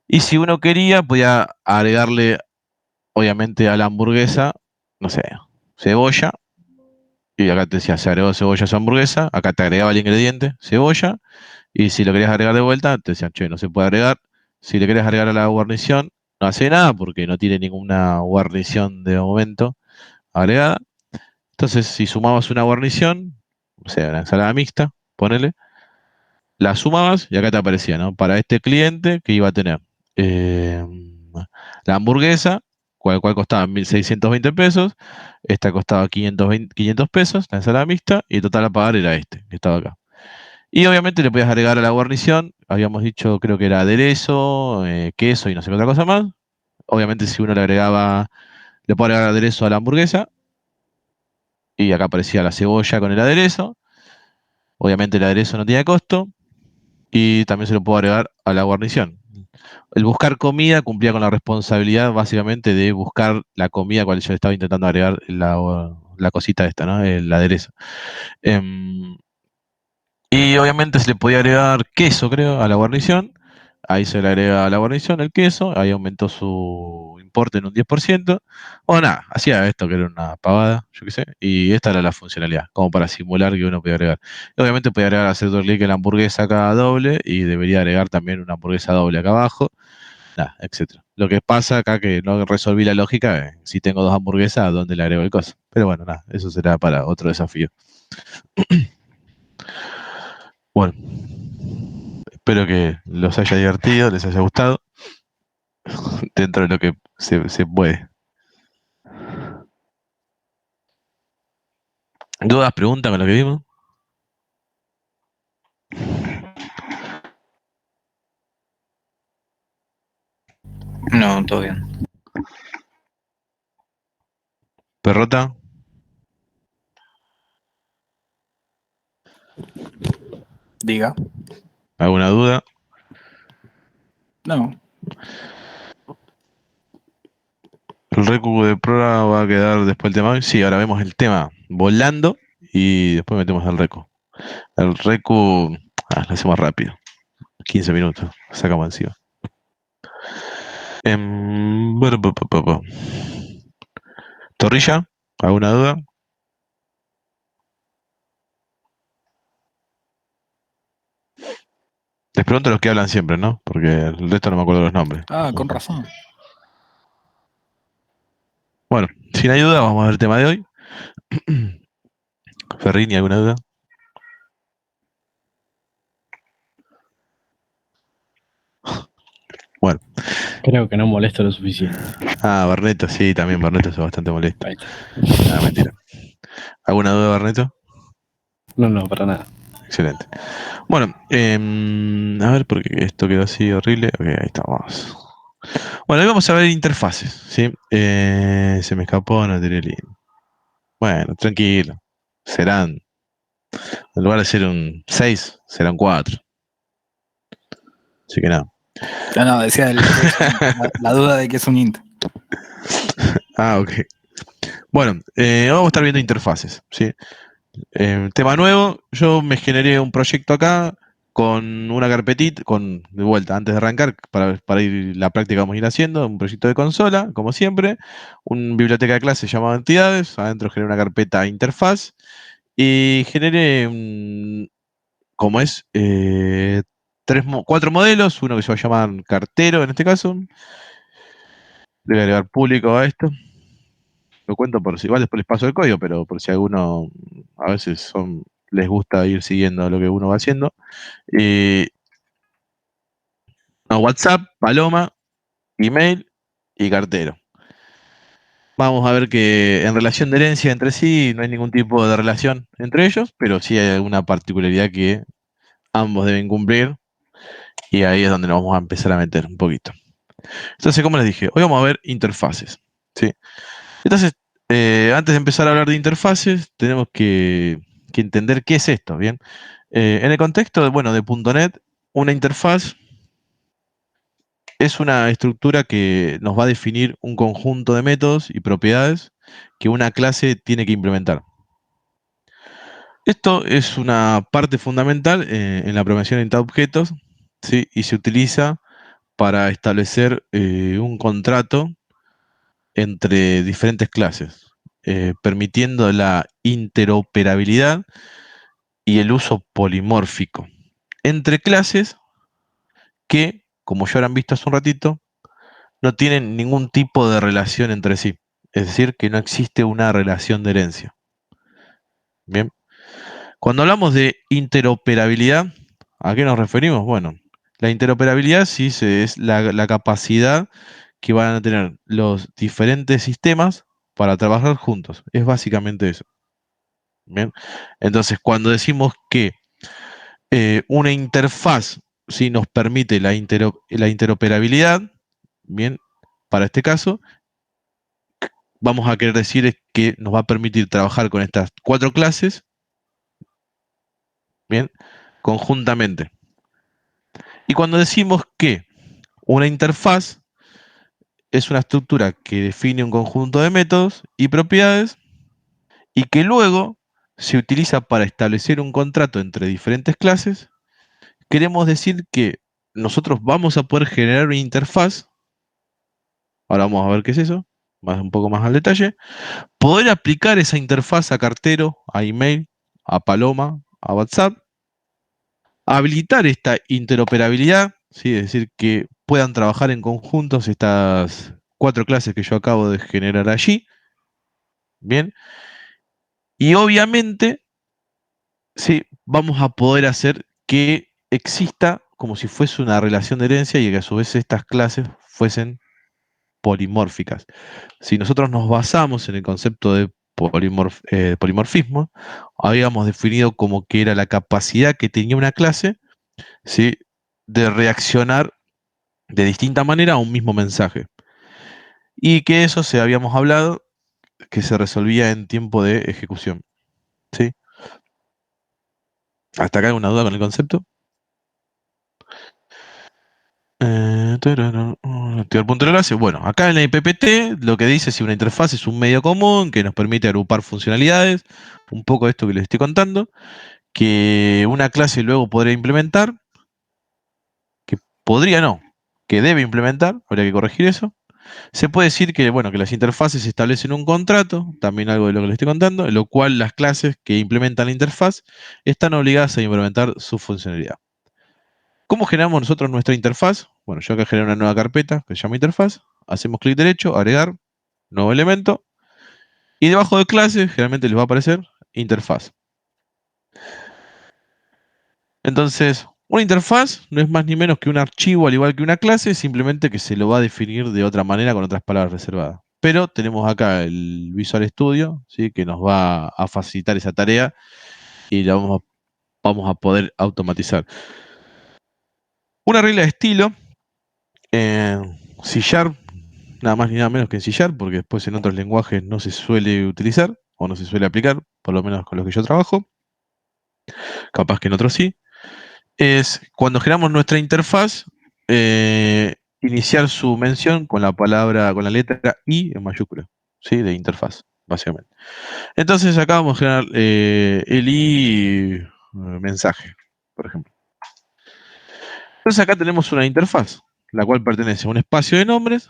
Y si uno quería, podía agregarle, obviamente, a la hamburguesa, no sé, cebolla. Y acá te decía, se agregó cebolla a su hamburguesa. Acá te agregaba el ingrediente, cebolla. Y si lo querías agregar de vuelta, te decían, che, no se puede agregar. Si le querés agregar a la guarnición, no hace nada porque no tiene ninguna guarnición de momento agregada. Entonces, si sumabas una guarnición, o sea, una ensalada mixta, ponele, la sumabas y acá te aparecía, ¿no? Para este cliente que iba a tener eh, la hamburguesa, cual costaba 1620 pesos, esta costaba 500 pesos, la ensalada mixta, y el total a pagar era este, que estaba acá. Y obviamente le podías agregar a la guarnición, habíamos dicho, creo que era aderezo, queso y no sé qué otra cosa más. Obviamente si uno le agregaba, le puede agregar aderezo a la hamburguesa, y acá aparecía la cebolla con el aderezo. Obviamente el aderezo no tiene costo, y también se lo puedo agregar a la guarnición. El buscar comida cumplía con la responsabilidad básicamente de buscar la comida cual yo estaba intentando agregar la cosita esta, ¿no? El aderezo. Y obviamente se le podía agregar queso, creo, a la guarnición. Ahí se le agrega a la guarnición el queso, ahí aumentó su importe en un 10%. O nada, hacía esto que era una pavada, yo qué sé. Y esta era la funcionalidad, como para simular que uno podía agregar. Y obviamente podía agregar a cierto clic en la hamburguesa acá doble y debería agregar también una hamburguesa doble acá abajo, nada, etcétera. Lo que pasa acá que no resolví la lógica, si tengo dos hamburguesas, ¿a dónde le agrego el coso? Pero bueno, nada, eso será para otro desafío. Bueno, espero que los haya divertido, les haya gustado, dentro de lo que se puede. ¿Dudas, preguntas con lo que vimos? No, todo bien. ¿Perrota? Diga. ¿Alguna duda? No. ¿El recu de prueba va a quedar después del tema? Sí, ahora vemos el tema volando y después metemos el recu. El recu lo hacemos rápido. 15 minutos, sacamos encima. ¿Torrilla? ¿Alguna duda? Les pregunto a los que hablan siempre, ¿no? Porque el resto no me acuerdo los nombres. Ah, con razón. Bueno, sin ayuda, vamos a ver el tema de hoy. Ferrini, ¿alguna duda? Bueno. Creo que no molesto lo suficiente. Ah, Barneto, sí, también Barneto es bastante molesto. Ahí está. Ah, mentira. ¿Alguna duda, Barneto? No, para nada. Excelente. Bueno, a ver, porque esto quedó así horrible. Ok, ahí estamos. Bueno, hoy vamos a ver interfaces, ¿sí? Se me escapó, no tenía link. Bueno, tranquilo. Serán, en lugar de ser un 6, serán 4. Así que nada. No, decía la duda de que es un int. Ah, ok. Bueno, vamos a estar viendo interfaces, ¿sí? Tema nuevo, yo me generé un proyecto acá con una carpetita, de vuelta, antes de arrancar, para ir la práctica vamos a ir haciendo, un proyecto de consola, como siempre, una biblioteca de clase llamada entidades, adentro generé una carpeta interfaz y generé, como es, 4 modelos, uno que se va a llamar cartero en este caso, le voy a agregar público a esto. Lo cuento por si igual después les paso el código, pero por si alguno a veces les gusta ir siguiendo lo que uno va haciendo. WhatsApp, Paloma, email y cartero. Vamos a ver que en relación de herencia entre sí no hay ningún tipo de relación entre ellos, pero sí hay alguna particularidad que ambos deben cumplir y ahí es donde nos vamos a empezar a meter un poquito. Entonces, como les dije, hoy vamos a ver interfaces, ¿sí? Entonces, antes de empezar a hablar de interfaces, tenemos que entender qué es esto, ¿bien? En el contexto de .NET, una interfaz es una estructura que nos va a definir un conjunto de métodos y propiedades que una clase tiene que implementar. Esto es una parte fundamental en la programación orientada a objetos, ¿sí? Y se utiliza para establecer un contrato entre diferentes clases, permitiendo la interoperabilidad y el uso polimórfico entre clases que, como ya habrán visto hace un ratito, no tienen ningún tipo de relación entre sí. Es decir, que no existe una relación de herencia. Bien. Cuando hablamos de interoperabilidad, ¿a qué nos referimos? Bueno, la interoperabilidad sí es la capacidad que van a tener los diferentes sistemas para trabajar juntos. Es básicamente eso. Bien. Entonces, cuando decimos que una interfaz sí nos permite la interoperabilidad, bien, para este caso, vamos a querer decir es que nos va a permitir trabajar con estas 4 clases, bien, conjuntamente. Y cuando decimos que Una interfaz es una estructura que define un conjunto de métodos y propiedades y que luego se utiliza para establecer un contrato entre diferentes clases. Queremos decir que nosotros vamos a poder generar una interfaz. Ahora vamos a ver qué es eso, un poco más al detalle. Poder aplicar esa interfaz a cartero, a email, a Paloma, a WhatsApp. Habilitar esta interoperabilidad, ¿sí? Es decir, que puedan trabajar en conjuntos estas 4 clases que yo acabo de generar allí. Bien. Y obviamente, sí, vamos a poder hacer que exista como si fuese una relación de herencia y que a su vez estas clases fuesen polimórficas. Si nosotros nos basamos en el concepto de polimorfismo, habíamos definido como que era la capacidad que tenía una clase, ¿sí?, de reaccionar de distinta manera a un mismo mensaje. Y que eso se habíamos hablado que se resolvía en tiempo de ejecución. ¿Sí? ¿Hasta acá alguna duda con el concepto? Activar punto de enlace. Bueno, acá en la IPPT lo que dice si una interfaz es un medio común que nos permite agrupar funcionalidades, un poco esto que les estoy contando, que una clase luego podría implementar, que podría no, que debe implementar, habría que corregir eso. Se puede decir que, bueno, que las interfaces establecen un contrato, también algo de lo que les estoy contando, en lo cual las clases que implementan la interfaz están obligadas a implementar su funcionalidad. ¿Cómo generamos nosotros nuestra interfaz? Bueno, yo acá genero una nueva carpeta que se llama interfaz, hacemos clic derecho, agregar, nuevo elemento, y debajo de clase generalmente les va a aparecer interfaz. Entonces, una interfaz no es más ni menos que un archivo al igual que una clase, simplemente que se lo va a definir de otra manera con otras palabras reservadas. Pero tenemos acá el Visual Studio, ¿sí?, que nos va a facilitar esa tarea y la vamos a poder automatizar. Una regla de estilo en C#, nada más ni nada menos que en C#, porque después en otros lenguajes no se suele utilizar o no se suele aplicar, por lo menos con los que yo trabajo, capaz que en otros sí, es cuando generamos nuestra interfaz, iniciar su mención con la palabra, con la letra I en mayúscula, ¿sí?, de interfaz, básicamente. Entonces acá vamos a generar el I mensaje, por ejemplo. Entonces acá tenemos una interfaz, la cual pertenece a un espacio de nombres.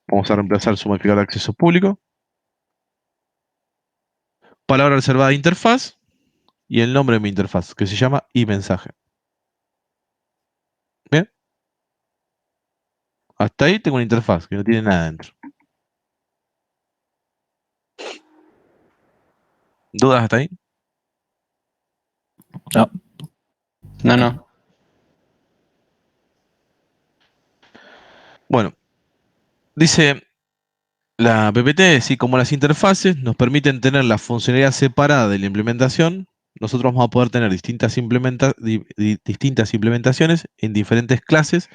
Vamos a reemplazar su modificador de acceso público. Palabra reservada de interfaz y el nombre de mi interfaz, que se llama iMensaje. Bien. Hasta ahí tengo una interfaz que no tiene nada dentro. ¿Dudas hasta ahí? No. No. Bueno, dice la PPT, sí, como las interfaces nos permiten tener la funcionalidad separada de la implementación, nosotros vamos a poder tener distintas implementaciones en diferentes clases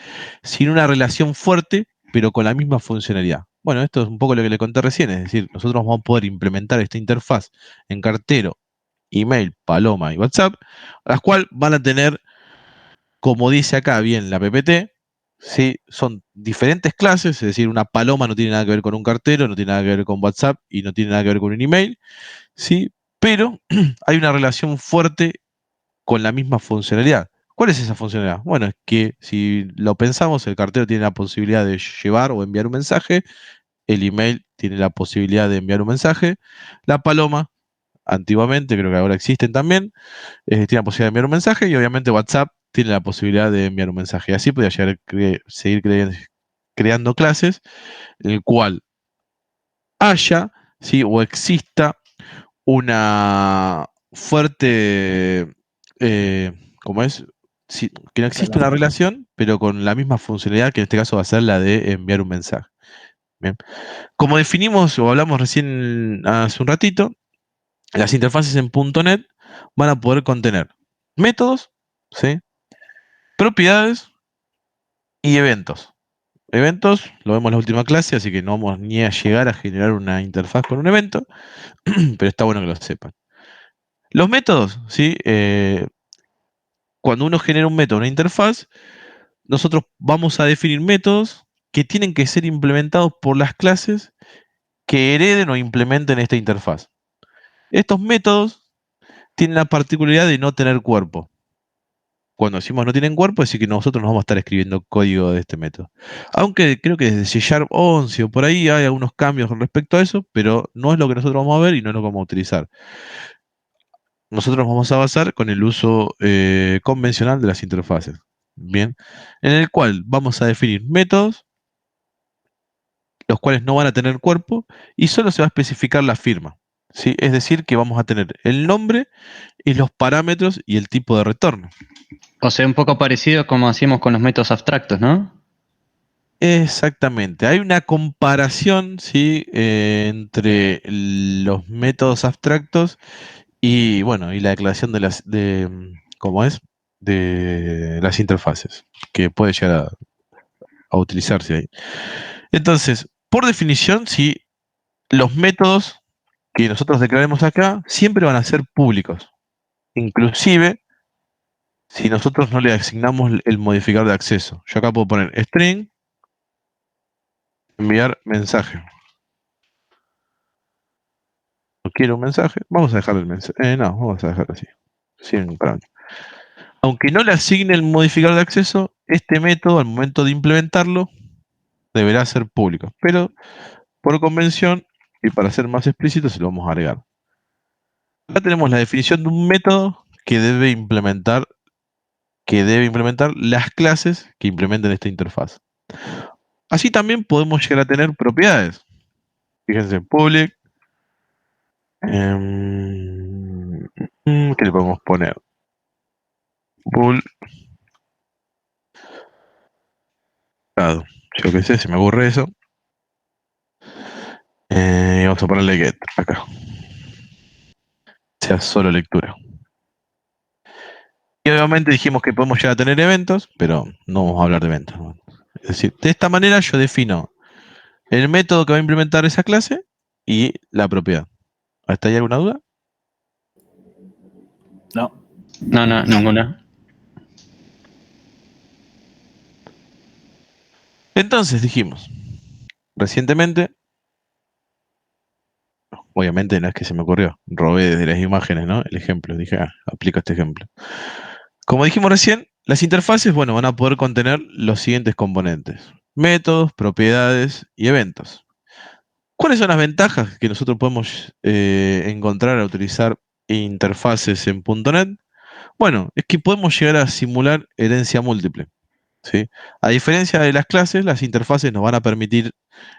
sin una relación fuerte, pero con la misma funcionalidad. Bueno, esto es un poco lo que le conté recién, es decir, nosotros vamos a poder implementar esta interfaz en cartero, email, Paloma y WhatsApp, las cuales van a tener, como dice acá bien la PPT, ¿sí?, son diferentes clases, es decir, una Paloma no tiene nada que ver con un cartero, no tiene nada que ver con WhatsApp y no tiene nada que ver con un email, ¿sí?, pero hay una relación fuerte con la misma funcionalidad. ¿Cuál es esa funcionalidad? Bueno, es que si lo pensamos, el cartero tiene la posibilidad de llevar o enviar un mensaje, el email tiene la posibilidad de enviar un mensaje, la Paloma, antiguamente, creo que ahora existen también, tiene la posibilidad de enviar un mensaje y obviamente WhatsApp tiene la posibilidad de enviar un mensaje. Y así podría seguir creando clases en el cual haya, ¿sí?, o exista una fuerte, ¿cómo es? Sí, que no existe una relación, pero con la misma funcionalidad, que en este caso va a ser la de enviar un mensaje. Bien. Como definimos o hablamos recién hace un ratito, las interfaces en .NET van a poder contener métodos, ¿sí?, propiedades y eventos. Eventos, lo vemos en la última clase, así que no vamos ni a llegar a generar una interfaz con un evento, pero está bueno que lo sepan. Los métodos, ¿sí? Cuando uno genera un método, una interfaz, nosotros vamos a definir métodos que tienen que ser implementados por las clases que hereden o implementen esta interfaz. Estos métodos tienen la particularidad de no tener cuerpo. Cuando decimos no tienen cuerpo, es decir que nosotros no vamos a estar escribiendo código de este método. Aunque creo que desde C# 11 o por ahí hay algunos cambios con respecto a eso, pero no es lo que nosotros vamos a ver y no es lo que vamos a utilizar. Nosotros vamos a basar con el uso convencional de las interfaces. Bien, en el cual vamos a definir métodos, los cuales no van a tener cuerpo, y solo se va a especificar la firma. ¿Sí? Es decir, que vamos a tener el nombre y los parámetros y el tipo de retorno. O sea, un poco parecido como hacíamos con los métodos abstractos, ¿no? Exactamente. Hay una comparación, ¿sí? Entre los métodos abstractos y, bueno, y la declaración de las, ¿cómo es? De las interfaces, que puede llegar a utilizarse ahí. Entonces, por definición, sí, los métodos que nosotros declaremos acá siempre van a ser públicos. Inclusive, si nosotros no le asignamos el modificador de acceso. Yo acá puedo poner string, enviar mensaje. No quiero un mensaje, vamos a dejar el mensaje. No, vamos a dejarlo así. Sin parámetro. Aunque no le asigne el modificador de acceso, este método, al momento de implementarlo, deberá ser público. Pero, por convención, y para ser más explícito, se lo vamos a agregar. Acá tenemos la definición de un método que debe implementar las clases que implementen esta interfaz. Así también podemos llegar a tener propiedades. Fíjense, public. ¿Qué le podemos poner? Bool. Yo qué sé, se me aburre eso. Vamos a ponerle get acá. Sea solo lectura. Y obviamente dijimos que podemos llegar a tener eventos, pero no vamos a hablar de eventos. Es decir, de esta manera yo defino el método que va a implementar esa clase y la propiedad. ¿Hasta ahí alguna duda? No. No, ninguna. Entonces dijimos, recientemente, obviamente no es que se me ocurrió, robé desde las imágenes, ¿no? El ejemplo, dije, aplico este ejemplo. Como dijimos recién, las interfaces, bueno, van a poder contener los siguientes componentes: métodos, propiedades y eventos. ¿Cuáles son las ventajas que nosotros podemos encontrar al utilizar interfaces en .NET? Bueno, es que podemos llegar a simular herencia múltiple. ¿Sí? A diferencia de las clases, las interfaces nos van a permitir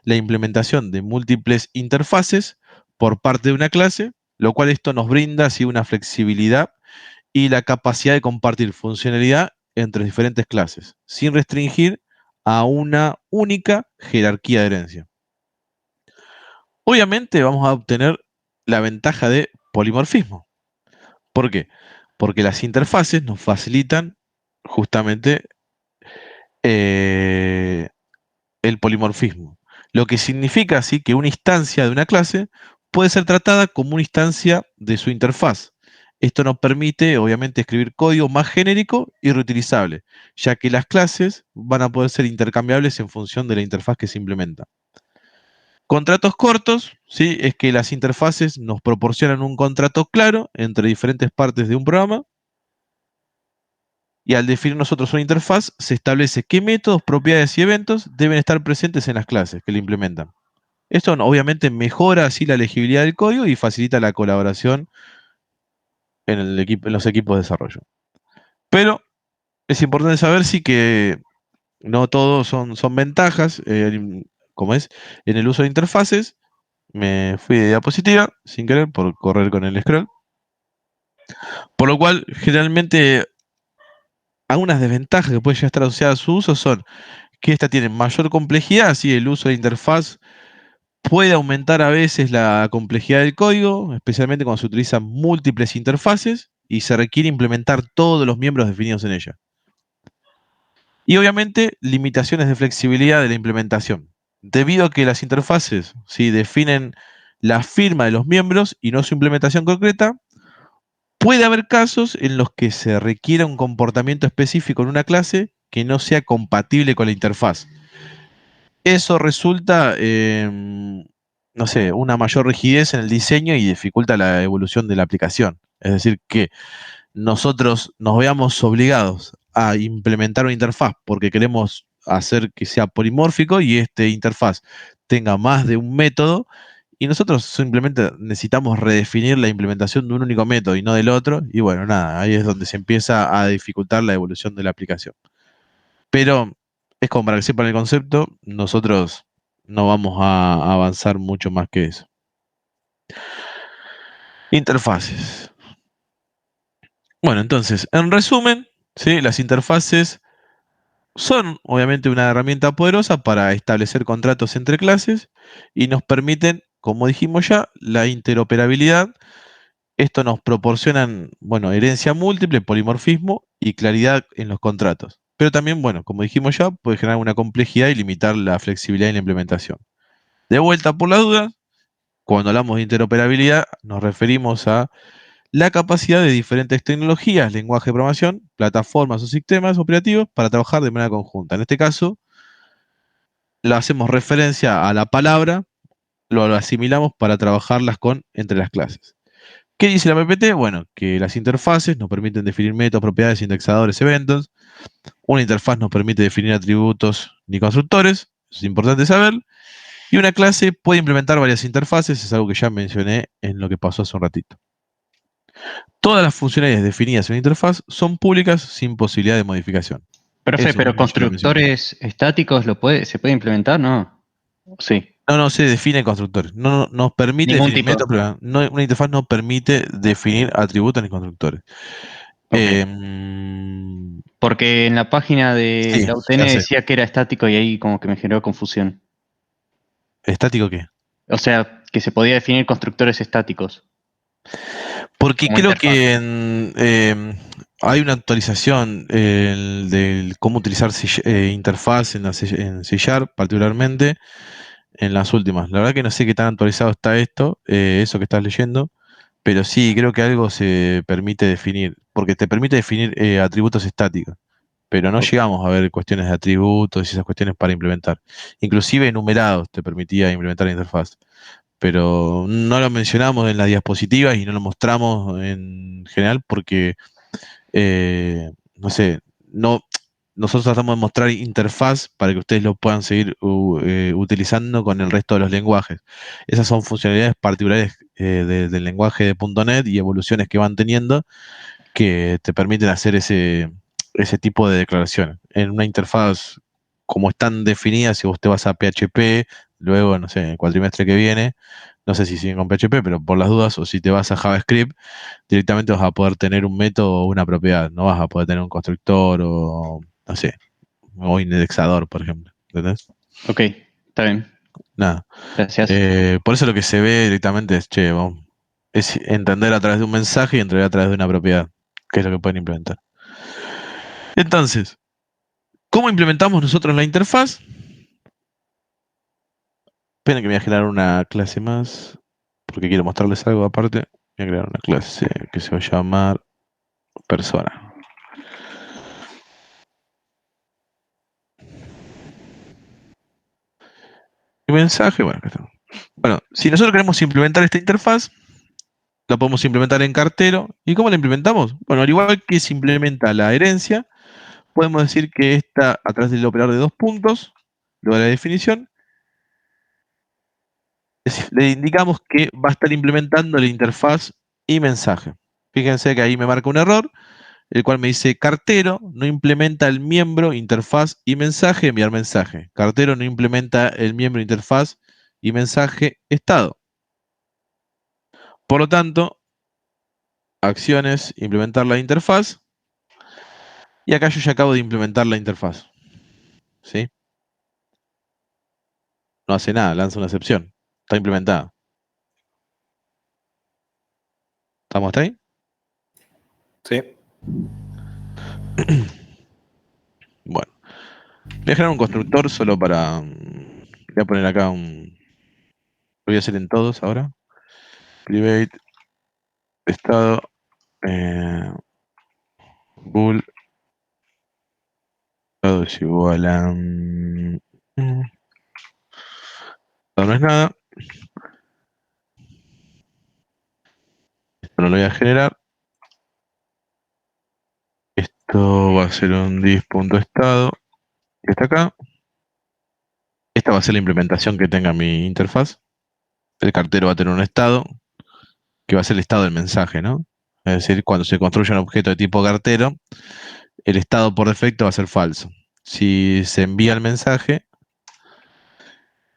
la implementación de múltiples interfaces por parte de una clase, lo cual esto nos brinda así una flexibilidad y la capacidad de compartir funcionalidad entre diferentes clases, sin restringir a una única jerarquía de herencia. Obviamente vamos a obtener la ventaja de polimorfismo. ¿Por qué? Porque las interfaces nos facilitan justamente el polimorfismo. Lo que significa así que una instancia de una clase puede ser tratada como una instancia de su interfaz. Esto nos permite, obviamente, escribir código más genérico y reutilizable, ya que las clases van a poder ser intercambiables en función de la interfaz que se implementa. Contratos cortos, ¿sí? Es que las interfaces nos proporcionan un contrato claro entre diferentes partes de un programa, y al definir nosotros una interfaz, se establece qué métodos, propiedades y eventos deben estar presentes en las clases que le implementan. Esto obviamente mejora así la legibilidad del código y facilita la colaboración en los equipos de desarrollo. Pero es importante saber sí que no todos son ventajas, como es en el uso de interfaces. Me fui de diapositiva sin querer por correr con el scroll. Por lo cual, generalmente, algunas desventajas que pueden llegar a estar asociadas a su uso son que esta tiene mayor complejidad, así el uso de interfaz puede aumentar a veces la complejidad del código, especialmente cuando se utilizan múltiples interfaces y se requiere implementar todos los miembros definidos en ella. Y obviamente, limitaciones de flexibilidad de la implementación. Debido a que las interfaces definen la firma de los miembros y no su implementación concreta, puede haber casos en los que se requiera un comportamiento específico en una clase que no sea compatible con la interfaz. Eso resulta, no sé, una mayor rigidez en el diseño y dificulta la evolución de la aplicación. Es decir, que nosotros nos veamos obligados a implementar una interfaz porque queremos hacer que sea polimórfico y esta interfaz tenga más de un método, y nosotros simplemente necesitamos redefinir la implementación de un único método y no del otro, y bueno, nada, ahí es donde se empieza a dificultar la evolución de la aplicación. Pero es como para que sepan el concepto, nosotros no vamos a avanzar mucho más que eso. Interfaces. Bueno, entonces, en resumen, ¿sí? Las interfaces son obviamente una herramienta poderosa para establecer contratos entre clases y nos permiten, como dijimos ya, la interoperabilidad. Esto nos proporciona, bueno, herencia múltiple, polimorfismo y claridad en los contratos. Pero también, bueno, como dijimos ya, puede generar una complejidad y limitar la flexibilidad en la implementación. De vuelta por la duda, cuando hablamos de interoperabilidad, nos referimos a la capacidad de diferentes tecnologías, lenguaje de programación, plataformas o sistemas operativos para trabajar de manera conjunta. En este caso, le hacemos referencia a la palabra, lo asimilamos para trabajarlas entre las clases. ¿Qué dice la PPT? Bueno, que las interfaces nos permiten definir métodos, propiedades, indexadores, eventos. Una interfaz nos permite definir atributos ni constructores, eso es importante saber. Y una clase puede implementar varias interfaces, es algo que ya mencioné en lo que pasó hace un ratito. Todas las funcionalidades definidas en la interfaz son públicas sin posibilidad de modificación. Profe, Eso pero mismo ya lo mencioné. constructores estáticos se puede implementar, ¿no? Sí, No se define constructores. No nos permite ningún definir tipo. métodos, pero una interfaz no permite definir atributos ni constructores. Ok. Porque en la página de Sí, la UTN ya sé. decía que era estático y ahí como que me generó confusión. ¿Estático qué? O sea, que se podía definir constructores estáticos Porque como creo interfaz. que hay una actualización del cómo utilizar interfaz en C Sharp, particularmente en las últimas. La verdad que no sé qué tan actualizado está esto, eso que estás leyendo, pero sí, creo que algo se permite definir, porque te permite definir atributos estáticos, pero no Ok. llegamos a ver cuestiones de atributos y esas cuestiones para implementar. Inclusive enumerados te permitía implementar la interfaz, pero no lo mencionamos en las diapositivas y no lo mostramos en general porque, no sé, nosotros tratamos de mostrar interfaz para que ustedes lo puedan seguir utilizando con el resto de los lenguajes. Esas son funcionalidades particulares del lenguaje de .NET y evoluciones que van teniendo que te permiten hacer ese tipo de declaraciones. En una interfaz como están definidas, si vos te vas a PHP, luego, no sé, el cuatrimestre que viene, no sé si siguen con PHP, pero por las dudas, o si te vas a JavaScript, directamente vas a poder tener un método o una propiedad, no vas a poder tener un constructor o, no sé, o indexador, por ejemplo. ¿Entendés? Ok, está bien. Nada. Gracias. Por eso lo que se ve directamente es, che, es entender a través de un mensaje y entender a través de una propiedad, que es lo que pueden implementar. Entonces, ¿cómo implementamos nosotros la interfaz? Esperen que me voy a generar una clase más, porque quiero mostrarles algo aparte. Voy a crear una clase que se va a llamar persona. Y mensaje, bueno, acá está. Bueno, si nosotros queremos implementar esta interfaz, la podemos implementar en cartero. ¿Y cómo la implementamos? Bueno, al igual que se implementa la herencia, podemos decir que esta, a través del operador de dos puntos, luego de la definición, le indicamos que va a estar implementando la interfaz y mensaje. Fíjense que ahí me marca un error, el cual me dice cartero no implementa el miembro, interfaz y mensaje, enviar mensaje. Cartero no implementa el miembro, interfaz y mensaje, estado. Por lo tanto, acciones, implementar la interfaz. Y acá yo ya acabo de implementar la interfaz. ¿Sí? No hace nada, lanza una excepción. Está implementada. ¿Estamos hasta ahí? Sí. Bueno. Voy a generar un constructor solo para... voy a poner acá un... Lo voy a hacer en todos ahora. Private, estado, bool, Estado es igual a... Estado no es nada. Esto no lo voy a generar. Esto va a ser un dis.estado. Que está acá. Esta va a ser la implementación que tenga mi interfaz. El cartero va a tener un estado, que va a ser el estado del mensaje, ¿no? Es decir, cuando se construye un objeto de tipo cartero, el estado por defecto va a ser falso. Si se envía el mensaje,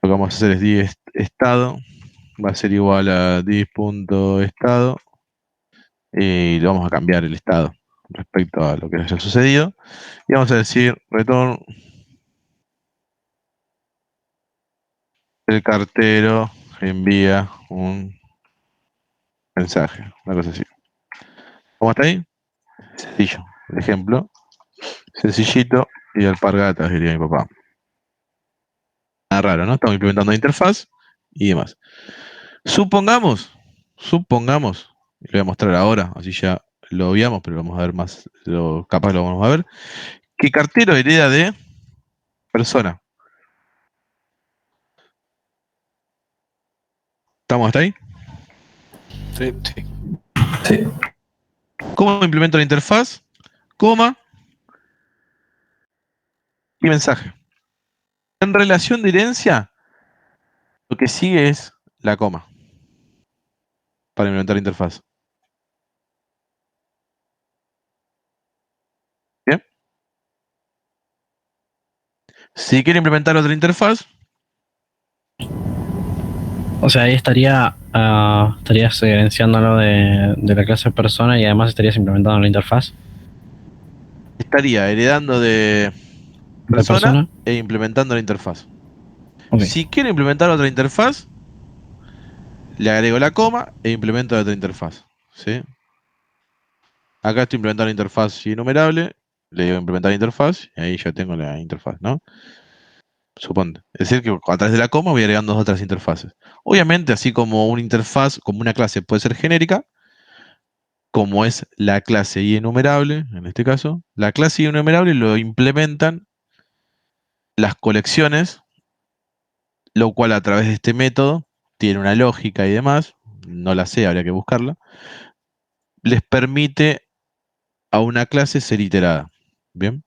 lo que vamos a hacer es dis.estado, va a ser igual a dis.estado, y le vamos a cambiar el estado respecto a lo que haya sucedido. Y vamos a decir return el cartero envía un mensaje, una cosa así. ¿Cómo está ahí? Sencillo. El ejemplo, sencillito y alpargatas, diría mi papá. Nada raro, ¿no? Estamos implementando la interfaz y demás. Supongamos, y lo voy a mostrar ahora, así ya lo obviamos, pero vamos a ver más, capaz lo vamos a ver, que cartero hereda de persona. ¿Estamos hasta ahí? Sí. Sí. ¿Cómo implemento la interfaz? Coma y mensaje. En relación de herencia, lo que sigue es la coma para implementar la interfaz. ¿Bien? Si quiere implementar otra interfaz, O sea, ahí estarías gerenciándolo de la clase persona y además estarías implementando la interfaz estaría heredando de de persona e implementando la interfaz. Ok. Si quiero implementar otra interfaz, le agrego la coma e implemento la otra interfaz. ¿Sí? Acá estoy implementando la interfaz enumerable, le digo implementar interfaz y ahí ya tengo la interfaz, ¿no? Suponte. Es decir, que a través de la coma voy agregando dos otras interfaces. Obviamente, así como una interfaz, como una clase puede ser genérica, como es la clase enumerable, en este caso, la clase enumerable lo implementan las colecciones, lo cual a través de este método tiene una lógica y demás, no la sé, habría que buscarla, les permite a una clase ser iterada, ¿bien?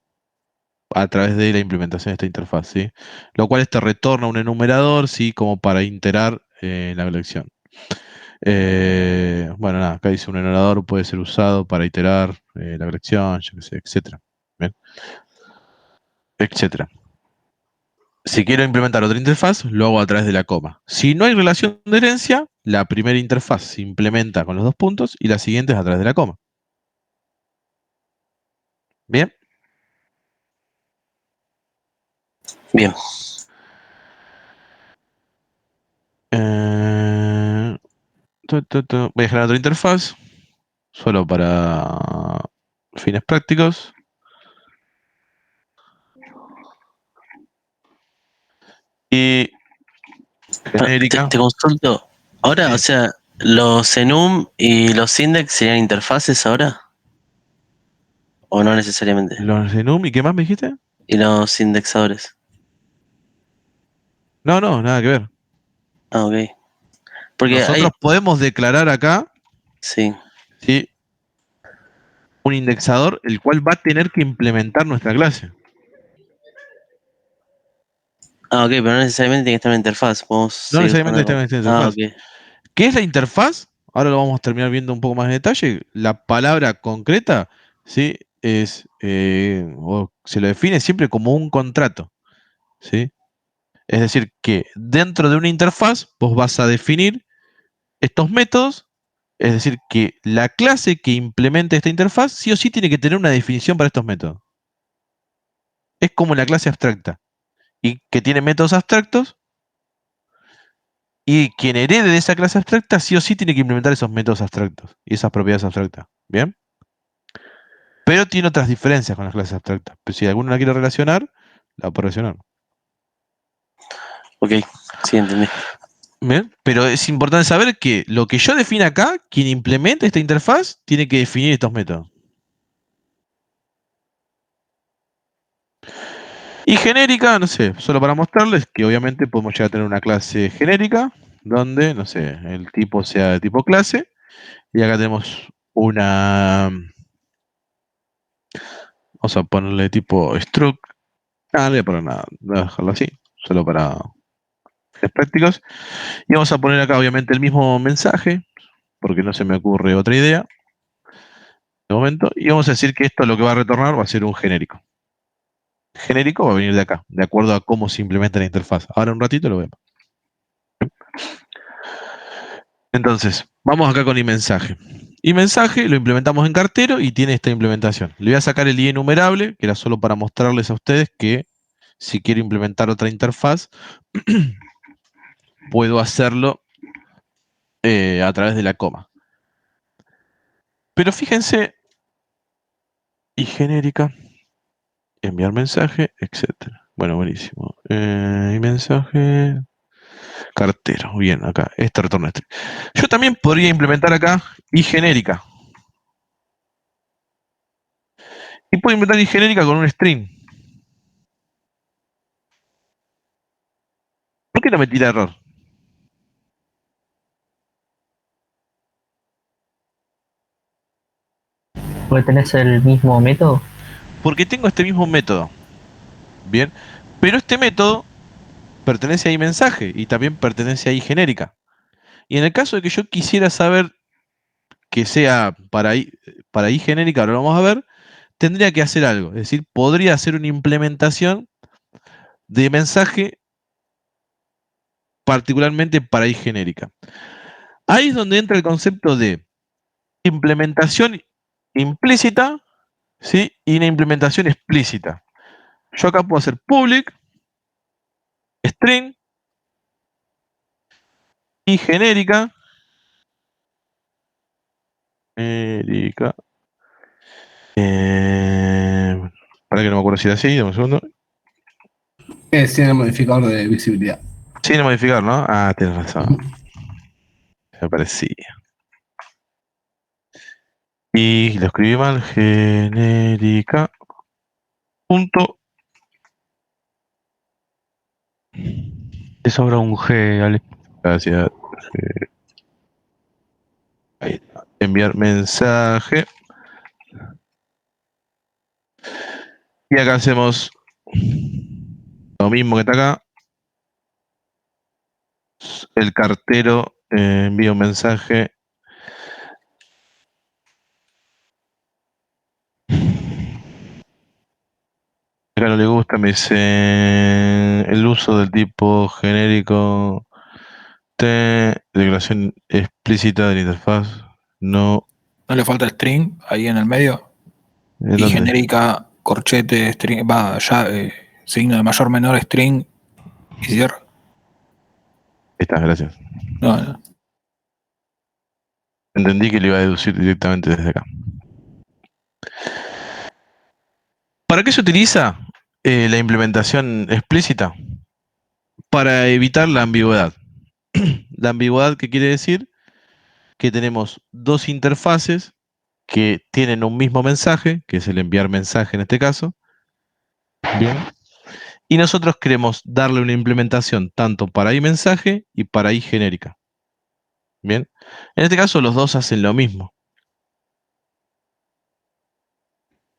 A través de la implementación de esta interfaz, ¿sí? Lo cual esto retorna un enumerador, ¿sí? Como para iterar la colección. Bueno, nada, acá dice un enumerador puede ser usado para iterar la colección, yo qué sé, etcétera. ¿Bien? Etcétera. Si quiero implementar otra interfaz, lo hago a través de la coma. Si no hay relación de herencia, la primera interfaz se implementa con los dos puntos y la siguiente es a través de la coma. ¿Bien? Bien. Voy a generar otra interfaz, solo para fines prácticos. Y genérica. Te consulto. Ahora, Sí. o sea, los enum y los index serían interfaces ahora. ¿O no necesariamente? Los enum, ¿y qué más me dijiste? Y los indexadores. No, nada que ver. Ah, ok. Porque Nosotros podemos declarar acá, sí. ¿sí? Un indexador, el cual va a tener que implementar nuestra clase. Ah, ok, pero no necesariamente tiene que estar en la interfaz. Podemos No seguir necesariamente usando está en esta Ah, interfaz. ok. ¿Qué es la interfaz? Ahora lo vamos a terminar viendo un poco más en detalle. La palabra concreta, ¿sí? Es, o se lo define siempre como un contrato, ¿sí? Es decir, que dentro de una interfaz vos vas a definir estos métodos, es decir, que la clase que implemente esta interfaz sí o sí tiene que tener una definición para estos métodos. Es como la clase abstracta, y que tiene métodos abstractos, y quien herede de esa clase abstracta sí o sí tiene que implementar esos métodos abstractos y esas propiedades abstractas. ¿Bien? Pero tiene otras diferencias con las clases abstractas. Pero si alguno la quiere relacionar, la puede relacionar. Ok, sí, entendí. ¿Bien? Pero es importante saber que lo que yo defina acá, quien implemente esta interfaz, tiene que definir estos métodos. Y genérica, no sé, solo para mostrarles que obviamente podemos llegar a tener una clase genérica, donde, no sé, el tipo sea de tipo clase, y acá tenemos una, vamos a ponerle tipo struct, no voy a poner nada, voy a dejarlo así, solo para fines prácticos, y vamos a poner acá obviamente el mismo mensaje, porque no se me ocurre otra idea, de momento, y vamos a decir que esto lo que va a retornar va a ser un genérico. Genérico va a venir de acá, de acuerdo a cómo se implementa la interfaz. Ahora un ratito lo vemos. Entonces, vamos acá con iMensaje. iMensaje lo implementamos en cartero y tiene esta implementación. Le voy a sacar el enumerable, que era solo para mostrarles a ustedes que si quiero implementar otra interfaz, puedo hacerlo a través de la coma. Pero fíjense, y genérica, enviar mensaje, etcétera. Bueno, buenísimo. Y mensaje, cartero. Bien, acá, este retorno este. Yo también podría implementar acá y genérica. Y puedo implementar y genérica con un string. ¿Por qué no me tira error? Porque tenés el mismo método. Porque tengo este mismo método. Bien. Pero este método pertenece a iMensaje y también pertenece a iGenérica. Y en el caso de que yo quisiera saber que sea para iGenérica, ahora lo vamos a ver, tendría que hacer algo. Es decir, podría hacer una implementación de mensaje particularmente para iGenérica. Ahí es donde entra el concepto de implementación implícita, ¿sí? Y una implementación explícita. Yo acá puedo hacer public, string, y genérica, genérica, para que no me acuerdo si era así, dame un segundo. Tiene el modificador de visibilidad. Sí, no modificar, ¿no? Ah, tienes razón. Me parecía. Y lo escribí mal, genérica. Punto. Te sobra un G, Ale. Gracias. Ahí está. Enviar mensaje. Y acá hacemos lo mismo que está acá. El cartero envía un mensaje. Acá no le gusta, me dice el uso del tipo genérico declaración explícita de la interfaz. No. No le falta string ahí en el medio. ¿En Y dónde? genérica, corchete, string, signo de mayor menor, string y cierre. Ahí está, gracias. No. Entendí que le iba a deducir directamente desde acá. ¿Para qué se utiliza la implementación explícita? Para evitar la ambigüedad. La ambigüedad, ¿qué quiere decir? Que tenemos dos interfaces que tienen un mismo mensaje, que es el enviar mensaje en este caso. Bien. Y nosotros queremos darle una implementación tanto para iMensaje y para iGenérica. Bien. En este caso los dos hacen lo mismo.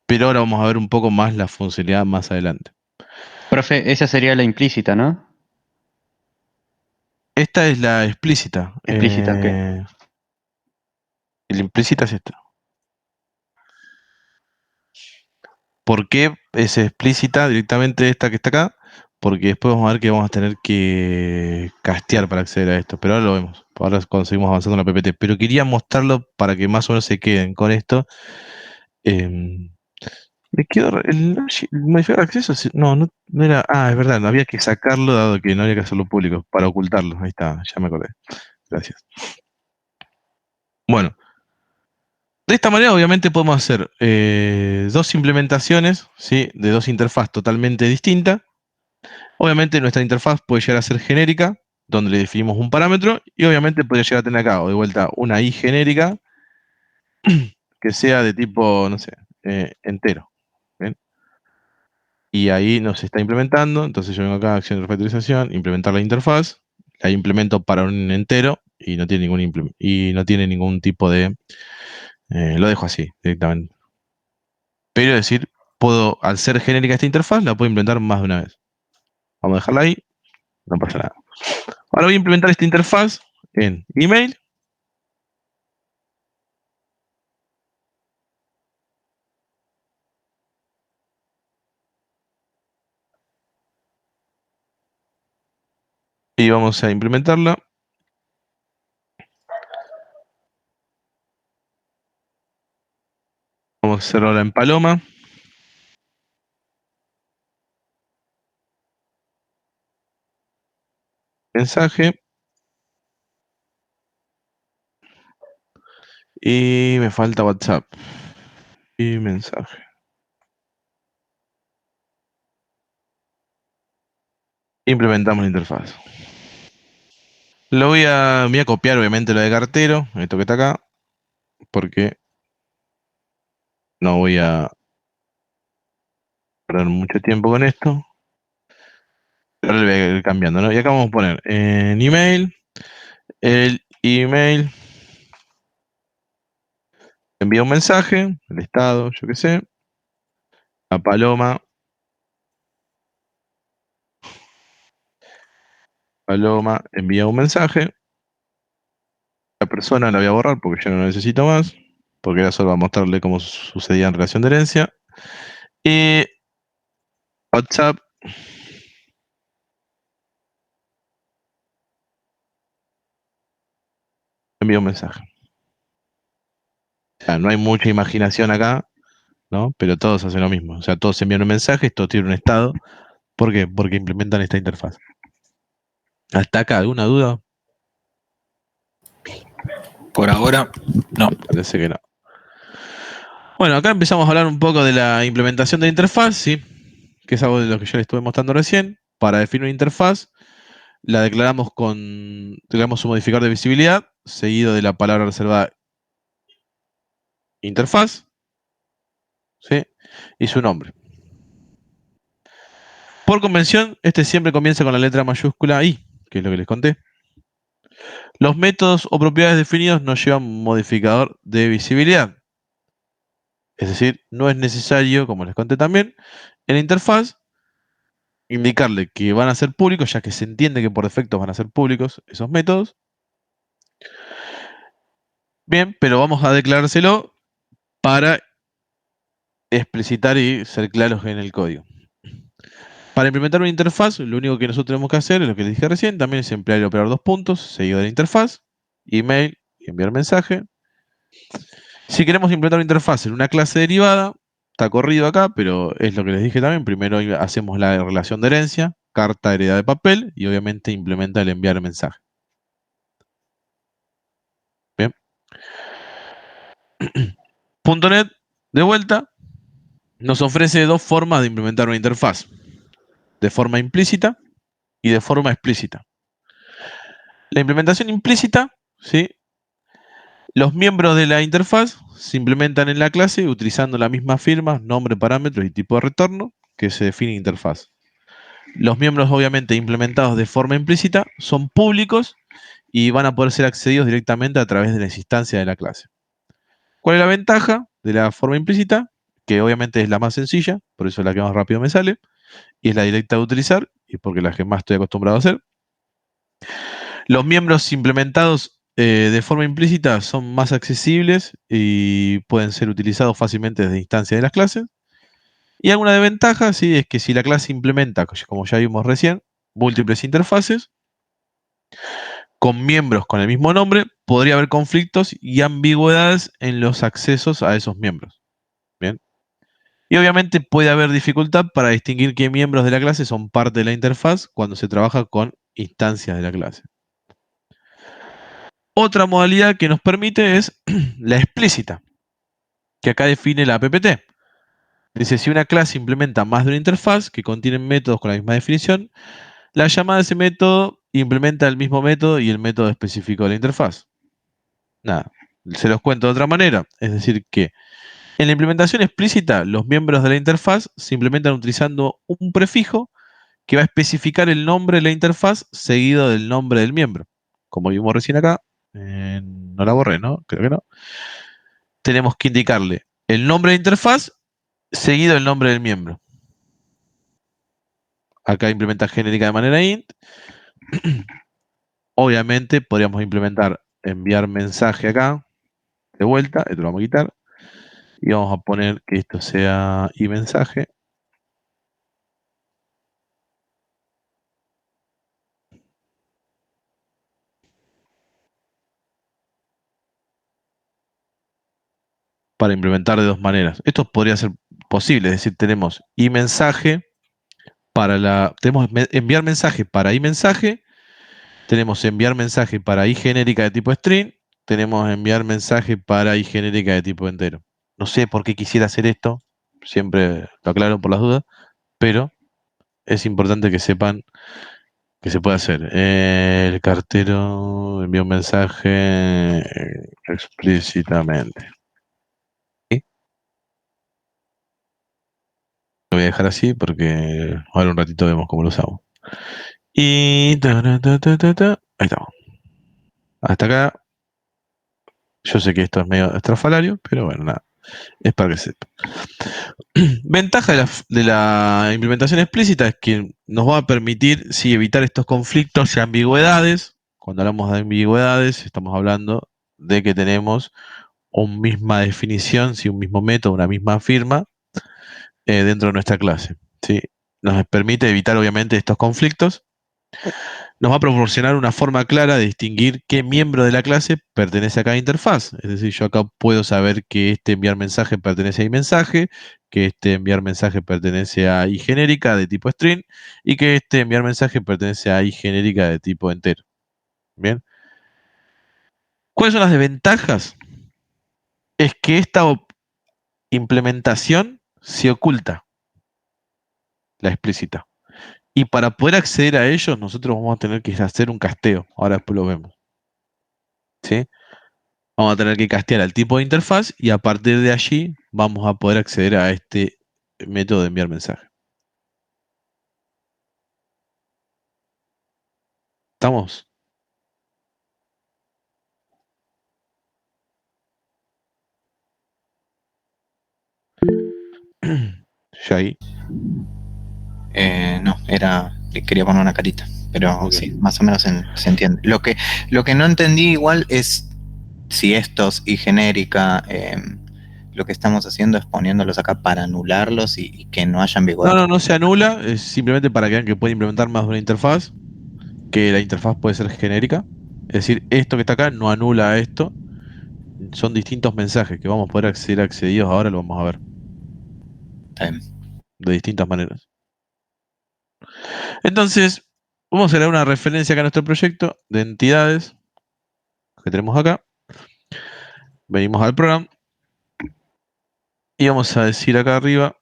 Pero ahora vamos a ver un poco más la funcionalidad más adelante. Profe, esa sería la implícita, ¿no? Esta es la explícita. Explícita, ok. La implícita es esta. ¿Por qué es explícita directamente esta que está acá? Porque después vamos a ver que vamos a tener que castear para acceder a esto. Pero ahora lo vemos. Ahora conseguimos avanzando en la PPT. Pero quería mostrarlo para que más o menos se queden con esto. Me quedo. El modificar acceso. No era. Ah, es verdad. No había que sacarlo dado que no había que hacerlo público. Para ocultarlo. Ahí está. Ya me acordé. Gracias. Bueno. De esta manera, obviamente, podemos hacer dos implementaciones, ¿sí? De dos interfaces totalmente distintas. Obviamente, nuestra interfaz puede llegar a ser genérica, donde le definimos un parámetro, y obviamente podría llegar a tener acá, o de vuelta, una i genérica que sea de tipo, no sé, entero. ¿Bien? y ahí nos está implementando. Entonces yo vengo acá, acción de refactorización, implementar la interfaz, la implemento para un entero y no tiene ningún tipo de... lo dejo así directamente. Pero es decir, al ser genérica esta interfaz, la puedo implementar más de una vez. Vamos a dejarla ahí, no pasa nada. Ahora voy a implementar esta interfaz en email. Y vamos a implementarla. Vamos a hacerlo ahora en Paloma. Mensaje. Y me falta WhatsApp. Y mensaje. Implementamos la interfaz. Voy a copiar obviamente lo de cartero, esto que está acá, porque no voy a perder mucho tiempo con esto. Ahora le voy a ir cambiando, ¿no? Y acá vamos a poner en email, el email envía un mensaje, el estado, yo qué sé, a Paloma. Paloma envía un mensaje. La persona la voy a borrar porque ya no la necesito más, porque era solo para mostrarle cómo sucedía en relación de herencia. Y WhatsApp envía un mensaje. O sea, no hay mucha imaginación acá, ¿no? Pero todos hacen lo mismo. O sea, todos envían un mensaje, todos tienen un estado. ¿Por qué? Porque implementan esta interfaz. ¿Hasta acá alguna duda? Por ahora, no. Parece que no. Bueno, acá empezamos a hablar un poco de la implementación de la interfaz, ¿sí? Que es algo de lo que yo les estuve mostrando recién. Para definir una interfaz, declaramos su modificador de visibilidad, seguido de la palabra reservada interfaz, ¿sí? Y su nombre. Por convención, este siempre comienza con la letra mayúscula I, que es lo que les conté. Los métodos o propiedades definidos no llevan modificador de visibilidad. Es decir, no es necesario, como les conté también, en la interfaz indicarle que van a ser públicos, ya que se entiende que por defecto van a ser públicos esos métodos. Bien, pero vamos a declarárselo para explicitar y ser claros en el código. Para implementar una interfaz, lo único que nosotros tenemos que hacer es lo que les dije recién, también es emplear el operador dos puntos, seguido de la interfaz, email y enviar mensaje. Si queremos implementar una interfaz en una clase derivada, está corrido acá, pero es lo que les dije también. Primero hacemos la relación de herencia, carta heredada de papel, y obviamente implementa el enviar mensaje. Bien. .NET, de vuelta, nos ofrece dos formas de implementar una interfaz. De forma implícita y de forma explícita. La implementación implícita, ¿sí? Los miembros de la interfaz se implementan en la clase utilizando la misma firma, nombre, parámetros y tipo de retorno que se define interfaz. Los miembros obviamente implementados de forma implícita son públicos y van a poder ser accedidos directamente a través de las instancias de la clase. ¿Cuál es la ventaja de la forma implícita? Que obviamente es la más sencilla, por eso es la que más rápido me sale, y es la directa de utilizar, y porque es la que más estoy acostumbrado a hacer. Los miembros implementados de forma implícita son más accesibles y pueden ser utilizados fácilmente desde instancias de las clases. Y alguna desventaja, sí, es que si la clase implementa, como ya vimos recién, múltiples interfaces, con miembros con el mismo nombre, podría haber conflictos y ambigüedades en los accesos a esos miembros. Bien. Y obviamente puede haber dificultad para distinguir qué miembros de la clase son parte de la interfaz cuando se trabaja con instancias de la clase. Otra modalidad que nos permite es la explícita, que acá define la PPT. Dice, si una clase implementa más de una interfaz que contienen métodos con la misma definición, la llamada de ese método implementa el mismo método y el método específico de la interfaz. Nada, se los cuento de otra manera. Es decir, que En la implementación explícita, los miembros de la interfaz se implementan utilizando un prefijo que va a especificar el nombre de la interfaz seguido del nombre del miembro. Como vimos recién acá, no la borré, ¿no? Creo que no. Tenemos que indicarle el nombre de interfaz seguido del nombre del miembro. Acá implementa genérica de manera int. Obviamente podríamos implementar enviar mensaje acá, de vuelta, esto lo vamos a quitar. Y vamos a poner que esto sea iMensaje. Para implementar de dos maneras. Esto podría ser posible, es decir, tenemos iMensaje tenemos enviar mensaje para iMensaje, tenemos enviar mensaje para iGenérica de tipo string, tenemos enviar mensaje para iGenérica de tipo entero. No sé por qué quisiera hacer esto, siempre lo aclaro por las dudas, pero es importante que sepan que se puede hacer. El cartero envía un mensaje explícitamente. ¿Sí? Lo voy a dejar así porque ahora un ratito vemos cómo lo usamos. Y ahí estamos. Hasta acá. Yo sé que esto es medio estrafalario, pero bueno, nada. Es para que sepa. Ventaja de la implementación explícita es que nos va a permitir, sí, evitar estos conflictos y ambigüedades. Cuando hablamos de ambigüedades, estamos hablando de que tenemos una misma definición, sí, un mismo método, una misma firma dentro de nuestra clase. ¿Sí? Nos permite evitar, obviamente, estos conflictos. Nos va a proporcionar una forma clara de distinguir qué miembro de la clase pertenece a cada interfaz. Es decir, yo acá puedo saber que este enviar mensaje pertenece a iMensaje, que este enviar mensaje pertenece a iGenérica de tipo string y que este enviar mensaje pertenece a iGenérica de tipo entero. Bien. ¿Cuáles son las desventajas? Es que esta implementación se oculta, la explícita. Y para poder acceder a ellos, nosotros vamos a tener que hacer un casteo. Ahora después lo vemos. ¿Sí? Vamos a tener que castear al tipo de interfaz y a partir de allí vamos a poder acceder a este método de enviar mensaje. ¿Estamos? ¿Ya ahí? No, quería poner una carita, pero Ok. sí, más o menos se entiende. Lo que no entendí igual es si estos y genérica, lo que estamos haciendo es poniéndolos acá para anularlos y que no haya ambigüedad. No se anula, es simplemente para que vean que puede implementar más de una interfaz, que la interfaz puede ser genérica. Es decir, esto que está acá no anula a esto. Son distintos mensajes que vamos a poder accedidos ahora, lo vamos a ver. Está bien. De distintas maneras. Entonces, vamos a dar una referencia acá a nuestro proyecto de entidades que tenemos acá. Venimos al programa y vamos a decir acá arriba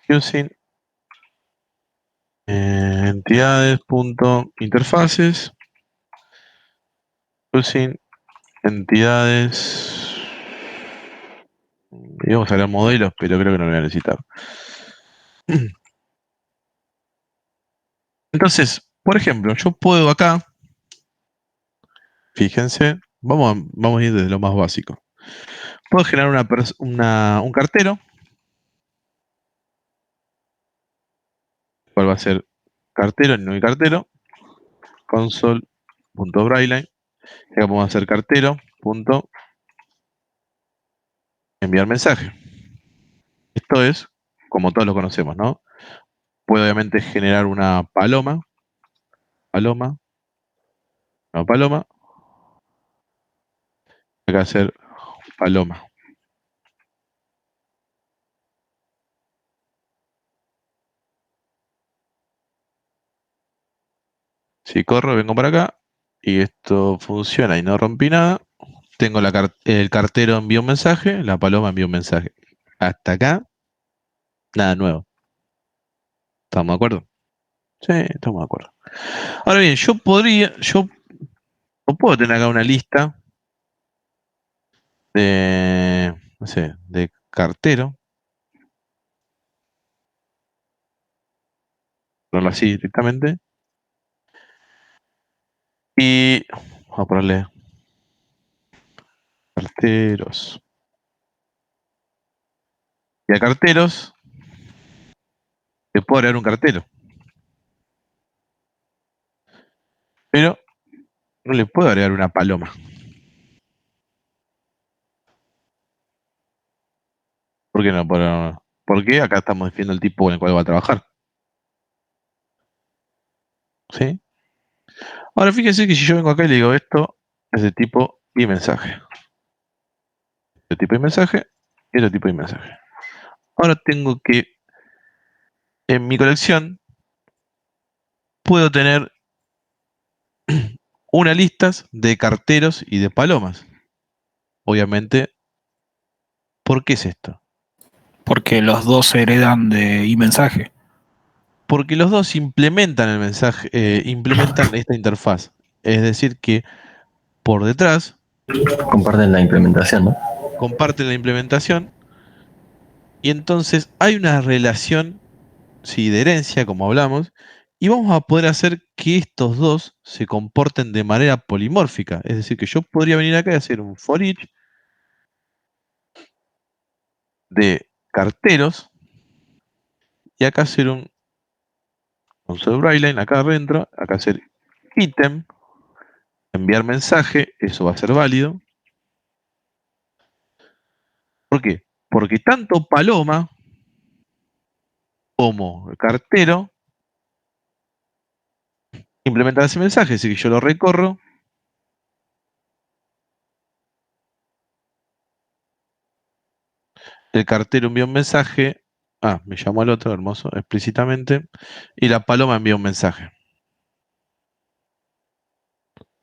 using entidades.interfaces using entidades y vamos a ver modelos, pero creo que no lo voy a necesitar. Entonces, por ejemplo, yo puedo acá, fíjense, vamos a ir desde lo más básico. Puedo generar un cartero, cuál va a ser cartero, no hay cartero, console.writeline, y acá podemos hacer cartero.enviar mensaje. Esto es, como todos lo conocemos, ¿no? Puedo obviamente generar una paloma, acá hacer paloma. Si corro, vengo para acá y esto funciona y no rompí nada. Tengo el cartero envía un mensaje, la paloma envía un mensaje. Hasta acá, nada nuevo. ¿Estamos de acuerdo? Sí, estamos de acuerdo. Ahora bien, yo puedo tener acá una lista no sé, de cartero, ponerlo así directamente, y vamos a ponerle carteros. Y a carteros le puedo agregar un cartero, pero no le puedo agregar una paloma. ¿Por qué no? Porque acá estamos definiendo el tipo en el cual va a trabajar. ¿Sí? Ahora fíjense que si yo vengo acá y le digo esto es de tipo y mensaje. De tipo y mensaje y otro tipo y mensaje. Ahora tengo que en mi colección puedo tener una lista de carteros y de palomas. Obviamente, ¿por qué es esto? Porque los dos se heredan de mensaje. Porque los dos implementan el mensaje, implementan esta interfaz. Es decir, que por detrás Comparten la implementación, ¿no? comparten la implementación y entonces hay una relación, sí, de herencia, como hablamos, y vamos a poder hacer que estos dos se comporten de manera polimórfica. Es decir, que yo podría venir acá y hacer un for each de carteros y acá hacer un console braille acá adentro, acá hacer ítem, enviar mensaje, eso va a ser válido. ¿Por qué? Porque tanto paloma como cartero implementan ese mensaje, así que yo lo recorro. El cartero envía un mensaje. Ah, me llamó al otro, hermoso, explícitamente. Y la paloma envía un mensaje.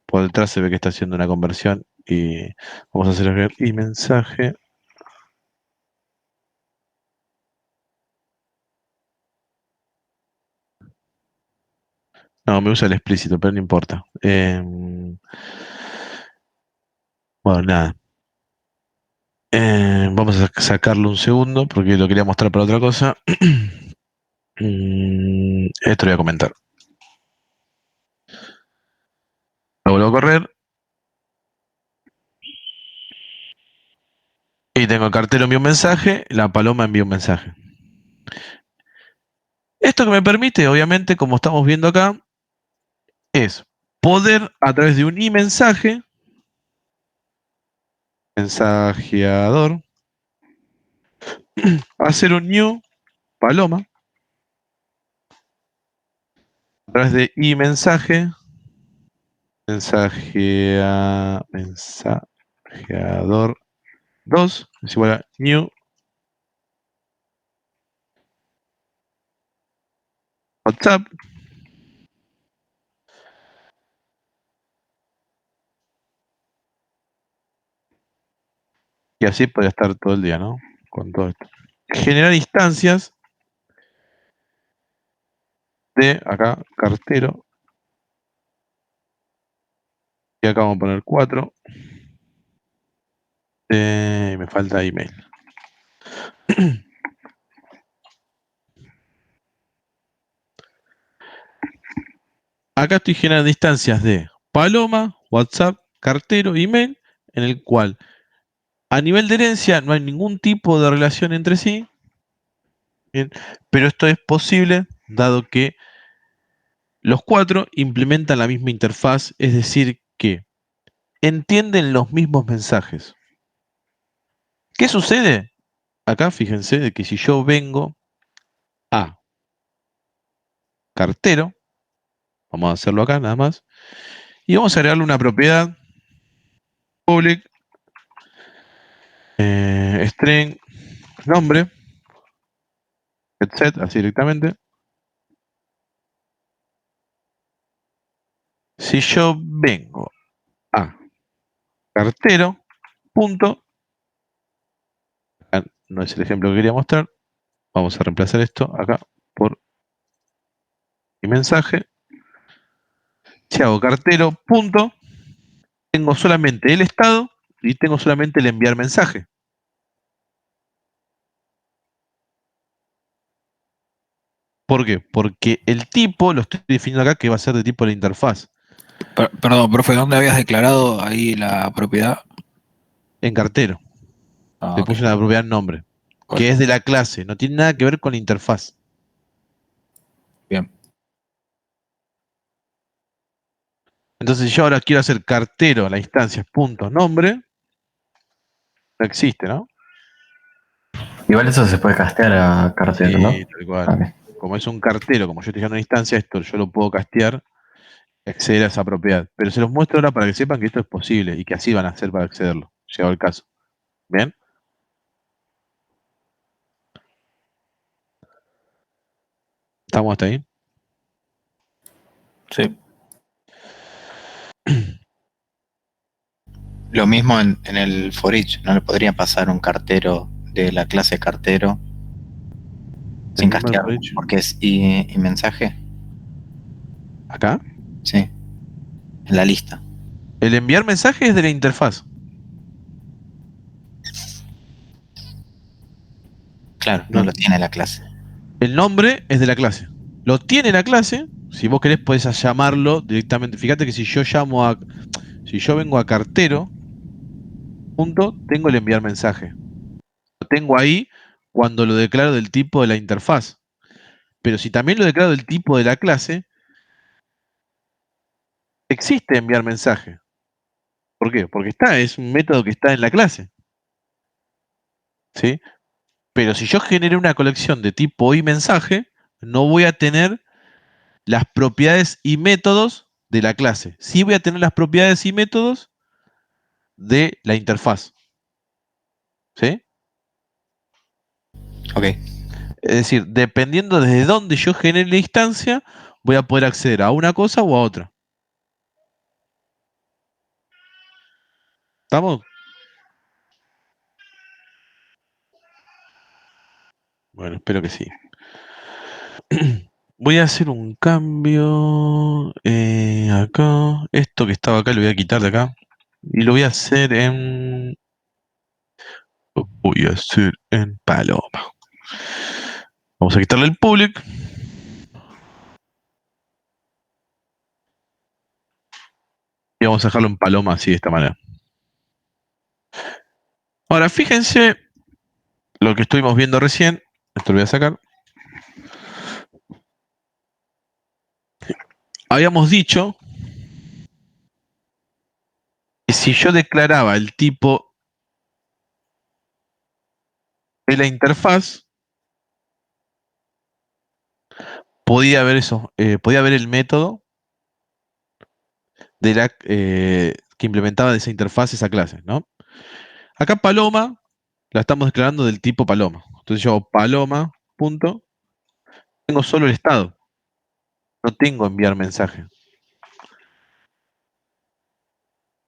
Por detrás se ve que está haciendo una conversión. Y vamos a hacer ver y mensaje. No, me usa el explícito, pero no importa. Bueno, nada. Vamos a sacarlo un segundo porque lo quería mostrar para otra cosa. Esto lo voy a comentar. Lo vuelvo a correr. Y tengo el cartero envía un mensaje, la paloma envía un mensaje. Esto que me permite, obviamente, como estamos viendo acá, es poder a través de un mensajeador, hacer un new paloma a través de mensajeador 2 es igual a new WhatsApp. Y así podría estar todo el día, ¿no? Con todo esto. Generar instancias de acá, cartero. Y acá vamos a poner 4. Me falta email. Acá estoy generando instancias de paloma, WhatsApp, cartero, email, en el cual a nivel de herencia no hay ningún tipo de relación entre sí. Bien, pero esto es posible dado que los 4 implementan la misma interfaz, es decir, que entienden los mismos mensajes. ¿Qué sucede? Acá fíjense de que si yo vengo a cartero, vamos a hacerlo acá nada más, y vamos a agregarle una propiedad public string nombre, set, así directamente. Si yo vengo a cartero, punto, acá no es el ejemplo que quería mostrar, vamos a reemplazar esto acá por mi mensaje. Si hago cartero, punto, tengo solamente el estado y tengo solamente el enviar mensaje. ¿Por qué? Porque el tipo lo estoy definiendo acá que va a ser de tipo de la interfaz. Perdón, profe, ¿dónde habías declarado ahí la propiedad? En cartero. Le Ok, puse una propiedad nombre, que es de la clase, no tiene nada que ver con la interfaz. bien. Entonces, si yo ahora quiero hacer cartero a la instancia punto nombre, no existe, ¿no? Igual eso se puede castear a cartero, ¿no? Sí, tal cual. Ok. Como es un cartero, como yo estoy dejando una instancia, esto yo lo puedo castear y acceder a esa propiedad. Pero se los muestro ahora para que sepan que esto es posible y que así van a hacer para accederlo, llegado el caso. ¿Bien? ¿Estamos hasta ahí? Sí. Lo mismo en el for each, ¿no le podría pasar un cartero de la clase cartero sin mismo castear? for each. Porque es y mensaje, ¿Acá? sí, en la lista. El enviar mensajes es de la interfaz. Claro, no No, lo tiene la clase. el nombre es de la clase. Lo tiene la clase. Si vos querés, podés llamarlo directamente. Fíjate que si yo llamo a. Si yo vengo a cartero, punto, tengo el enviar mensaje. Lo tengo ahí cuando lo declaro del tipo de la interfaz. Pero si también lo declaro del tipo de la clase, existe enviar mensaje. ¿Por qué? Porque es un método que está en la clase. ¿Sí? Pero si yo generé una colección de tipo y mensaje, no voy a tener las propiedades y métodos de la clase. Sí voy a tener las propiedades y métodos de la interfaz. ¿Sí? Ok, Es decir, dependiendo desde dónde yo genere la instancia, voy a poder acceder a una cosa o a otra. ¿Estamos? Bueno, espero que sí. Voy a hacer un cambio acá. Esto que estaba acá lo voy a quitar de acá. Y lo voy a hacer en... Lo voy a hacer en Paloma. Vamos a quitarle el public. Y vamos a dejarlo en Paloma así de esta manera. Ahora, fíjense lo que estuvimos viendo recién. Esto lo voy a sacar. Habíamos dicho que si yo declaraba el tipo de la interfaz, podía ver eso, podía ver el método de la, que implementaba de esa interfaz esa clase, ¿no? Acá Paloma la estamos declarando del tipo Paloma. Entonces yo hago Paloma, punto, tengo solo el estado, no tengo enviar mensaje.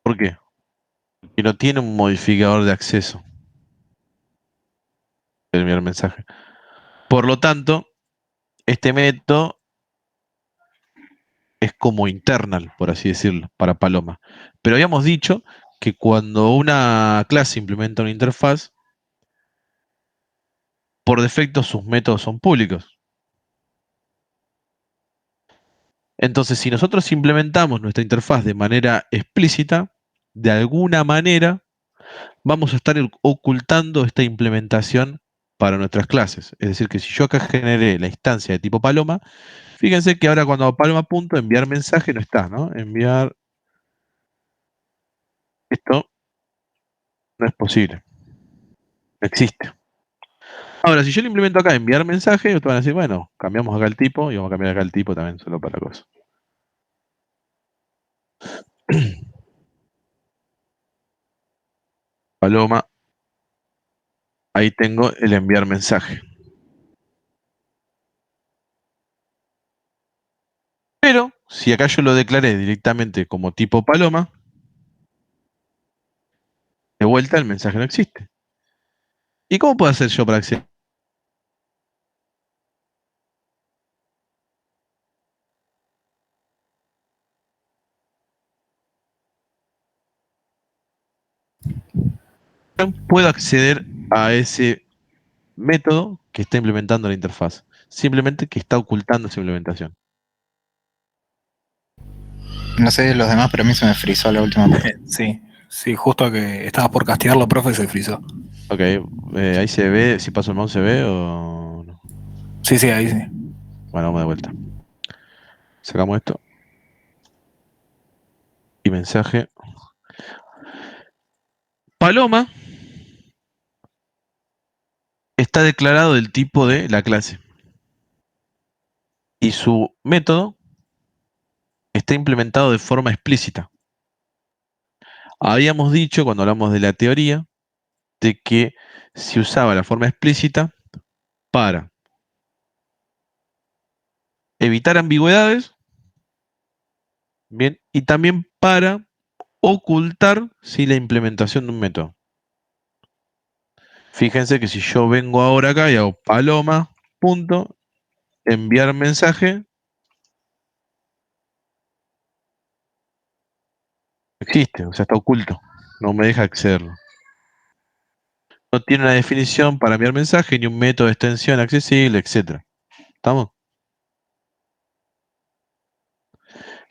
¿Por qué? Porque no tiene un modificador de acceso de enviar mensaje. Por lo tanto, este método es como internal, por así decirlo, para Paloma. Pero habíamos dicho que cuando una clase implementa una interfaz, por defecto sus métodos son públicos. Entonces, si nosotros implementamos nuestra interfaz de manera explícita, de alguna manera vamos a estar ocultando esta implementación para nuestras clases. Es decir, que si yo acá generé la instancia de tipo Paloma, fíjense que ahora cuando hago Paloma punto, enviar mensaje no está, ¿no? Enviar esto no es posible, no existe. Ahora, si yo lo implemento acá, enviar mensaje, ustedes van a decir, bueno, cambiamos acá el tipo y vamos a cambiar acá el tipo también solo para la cosa. Paloma, ahí tengo el enviar mensaje. Pero, si acá yo lo declaré directamente como tipo Paloma, de vuelta el mensaje no existe. ¿Y cómo puedo hacer yo para acceder? Puedo acceder a ese método que está implementando la interfaz. simplemente que está ocultando esa implementación. No sé de los demás, pero a mí se me frizó la última parte. Sí, justo que estabas por castearlo, profe, se frizó. Ok, ahí se ve, si paso el mouse se ve o no. Sí, ahí sí. Bueno, vamos de vuelta. Sacamos esto. Y mensaje. Paloma está declarado del tipo de la clase. Y su método está implementado de forma explícita. Habíamos dicho, cuando hablamos de la teoría, de que se usaba la forma explícita para evitar ambigüedades, bien, y también para ocultar la implementación de un método. Fíjense que si yo vengo ahora acá y hago paloma, punto, enviar mensaje, existe, o sea, está oculto, no me deja accederlo. No tiene una definición para enviar mensaje, ni un método de extensión accesible, etc. ¿Estamos?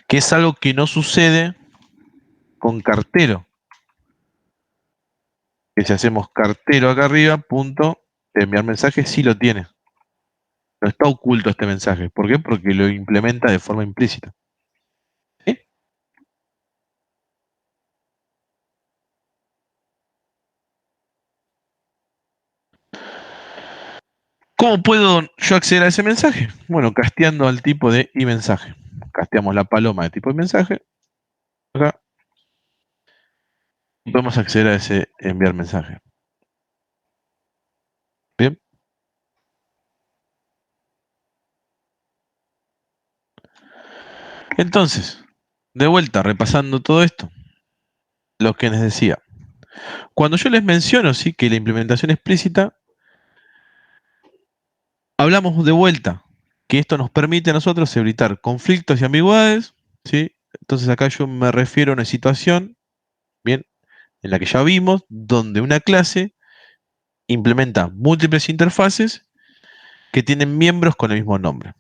Que es algo que no sucede con cartero. Que si hacemos cartero acá arriba, punto, enviar mensaje, sí lo tiene. No está oculto este mensaje. ¿Por qué? Porque lo implementa de forma implícita. ¿Sí? ¿Cómo puedo yo acceder a ese mensaje? Bueno, casteando al tipo de iMensaje. Casteamos la paloma de tipo de mensaje. Acá. Podemos acceder a ese enviar mensaje. Bien. Entonces, de vuelta, repasando todo esto. Lo que les decía. Cuando yo les menciono, sí, que la implementación explícita, hablamos de vuelta, que esto nos permite a nosotros evitar conflictos y ambigüedades, ¿sí? Entonces acá yo me refiero a una situación, bien, en la que ya vimos, donde una clase implementa múltiples interfaces que tienen miembros con el mismo nombre.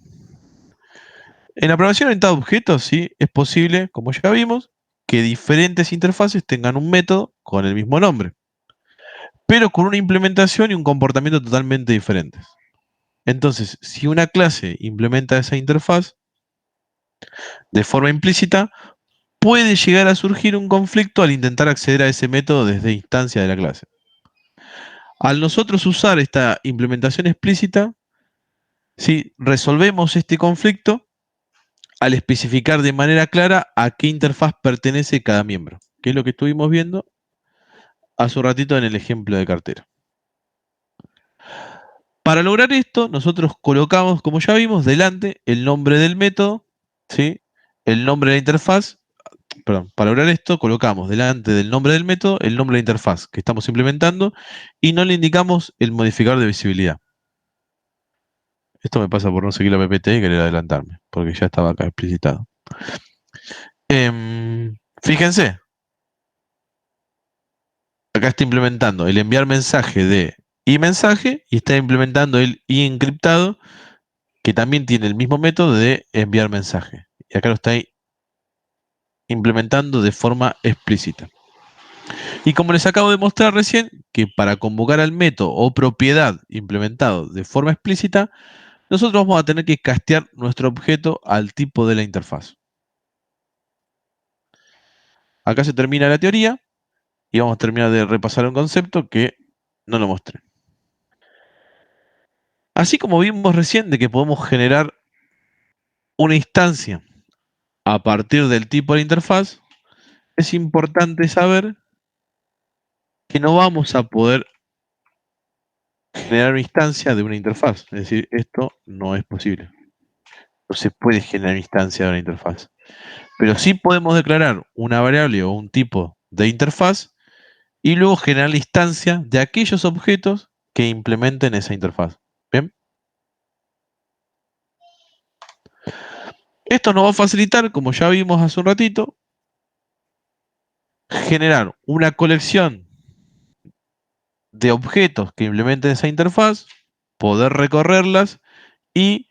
En la programación orientada a objetos, sí, es posible, como ya vimos, que diferentes interfaces tengan un método con el mismo nombre, pero con una implementación y un comportamiento totalmente diferentes. Entonces, si una clase implementa esa interfaz de forma implícita, puede llegar a surgir un conflicto al intentar acceder a ese método desde instancia de la clase. Al nosotros usar esta implementación explícita, ¿sí?, resolvemos este conflicto al especificar de manera clara a qué interfaz pertenece cada miembro, que es lo que estuvimos viendo hace un ratito en el ejemplo de cartera. Para lograr esto, nosotros colocamos, como ya vimos, delante el nombre del método, ¿sí?, el nombre de la interfaz. Perdón, para lograr esto, colocamos delante del nombre del método el nombre de la interfaz que estamos implementando y no le indicamos el modificador de visibilidad. Esto me pasa por no seguir la PPT y querer adelantarme, porque ya estaba acá explicitado. Fíjense, acá está implementando el enviar mensaje de iMensaje y está implementando el iEncriptado, que también tiene el mismo método de enviar mensaje. Y acá lo está implementando de forma explícita. Y como les acabo de mostrar recién, que para convocar al método o propiedad implementado de forma explícita, nosotros vamos a tener que castear nuestro objeto al tipo de la interfaz. Acá se termina la teoría y vamos a terminar de repasar un concepto que no lo mostré. Así como vimos recién de que podemos generar una instancia a partir del tipo de la interfaz, es importante saber que no vamos a poder generar una instancia de una interfaz. Es decir, esto no es posible. No se puede generar instancia de una interfaz. Pero sí podemos declarar una variable o un tipo de interfaz y luego generar la instancia de aquellos objetos que implementen esa interfaz. ¿Bien? Esto nos va a facilitar, como ya vimos hace un ratito, generar una colección de objetos que implementen esa interfaz, poder recorrerlas y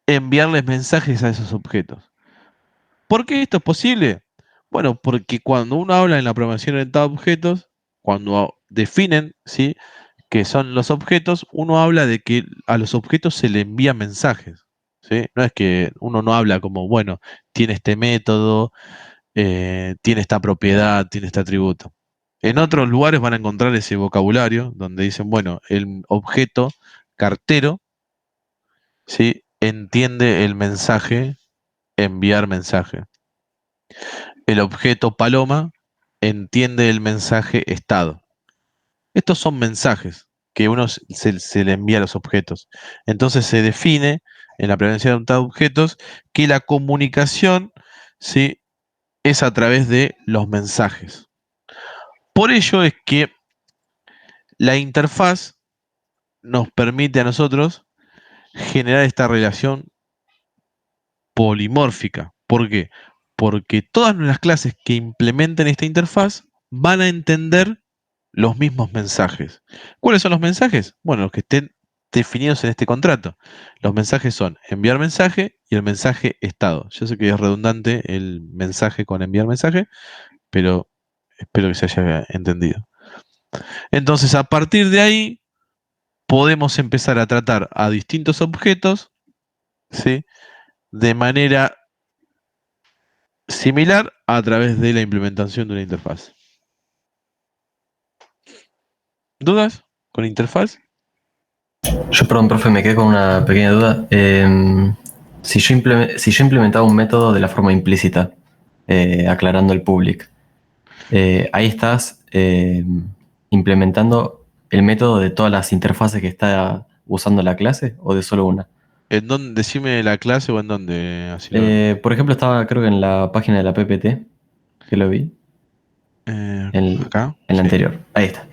enviarles mensajes a esos objetos. ¿Por qué esto es posible? Bueno, porque cuando uno habla en la programación orientada a objetos, cuando definen, ¿sí?, qué son los objetos, uno habla de que a los objetos se le envían mensajes, ¿sí? No es que uno no habla como, bueno, tiene este método, tiene esta propiedad, tiene este atributo. En otros lugares van a encontrar ese vocabulario donde dicen, bueno, el objeto cartero, ¿sí?, entiende el mensaje, enviar mensaje. El objeto paloma entiende el mensaje estado. Estos son mensajes que uno se le envía a los objetos. Entonces se define en la prevención de objetos que la comunicación, ¿sí?, es a través de los mensajes. Por ello es que la interfaz nos permite a nosotros generar esta relación polimórfica. ¿Por qué? Porque todas las clases que implementen esta interfaz van a entender los mismos mensajes. ¿Cuáles son los mensajes? Bueno, los que estén definidos en este contrato. Los mensajes son enviar mensaje y el mensaje estado. Yo sé que es redundante el mensaje con enviar mensaje, pero espero que se haya entendido. Entonces, a partir de ahí, podemos empezar a tratar a distintos objetos, ¿sí?, de manera similar a través de la implementación de una interfaz. ¿Dudas con interfaz? Yo, perdón, profe, me quedé con una pequeña duda. Si yo implementaba un método de la forma implícita, aclarando el public, ahí estás implementando el método de todas las interfaces que está usando la clase o de solo una. ¿En dónde? Decime la clase o en dónde. Así Por ejemplo, estaba creo que en la página de la PPT, que lo vi, acá. en la Sí. anterior. Ahí está.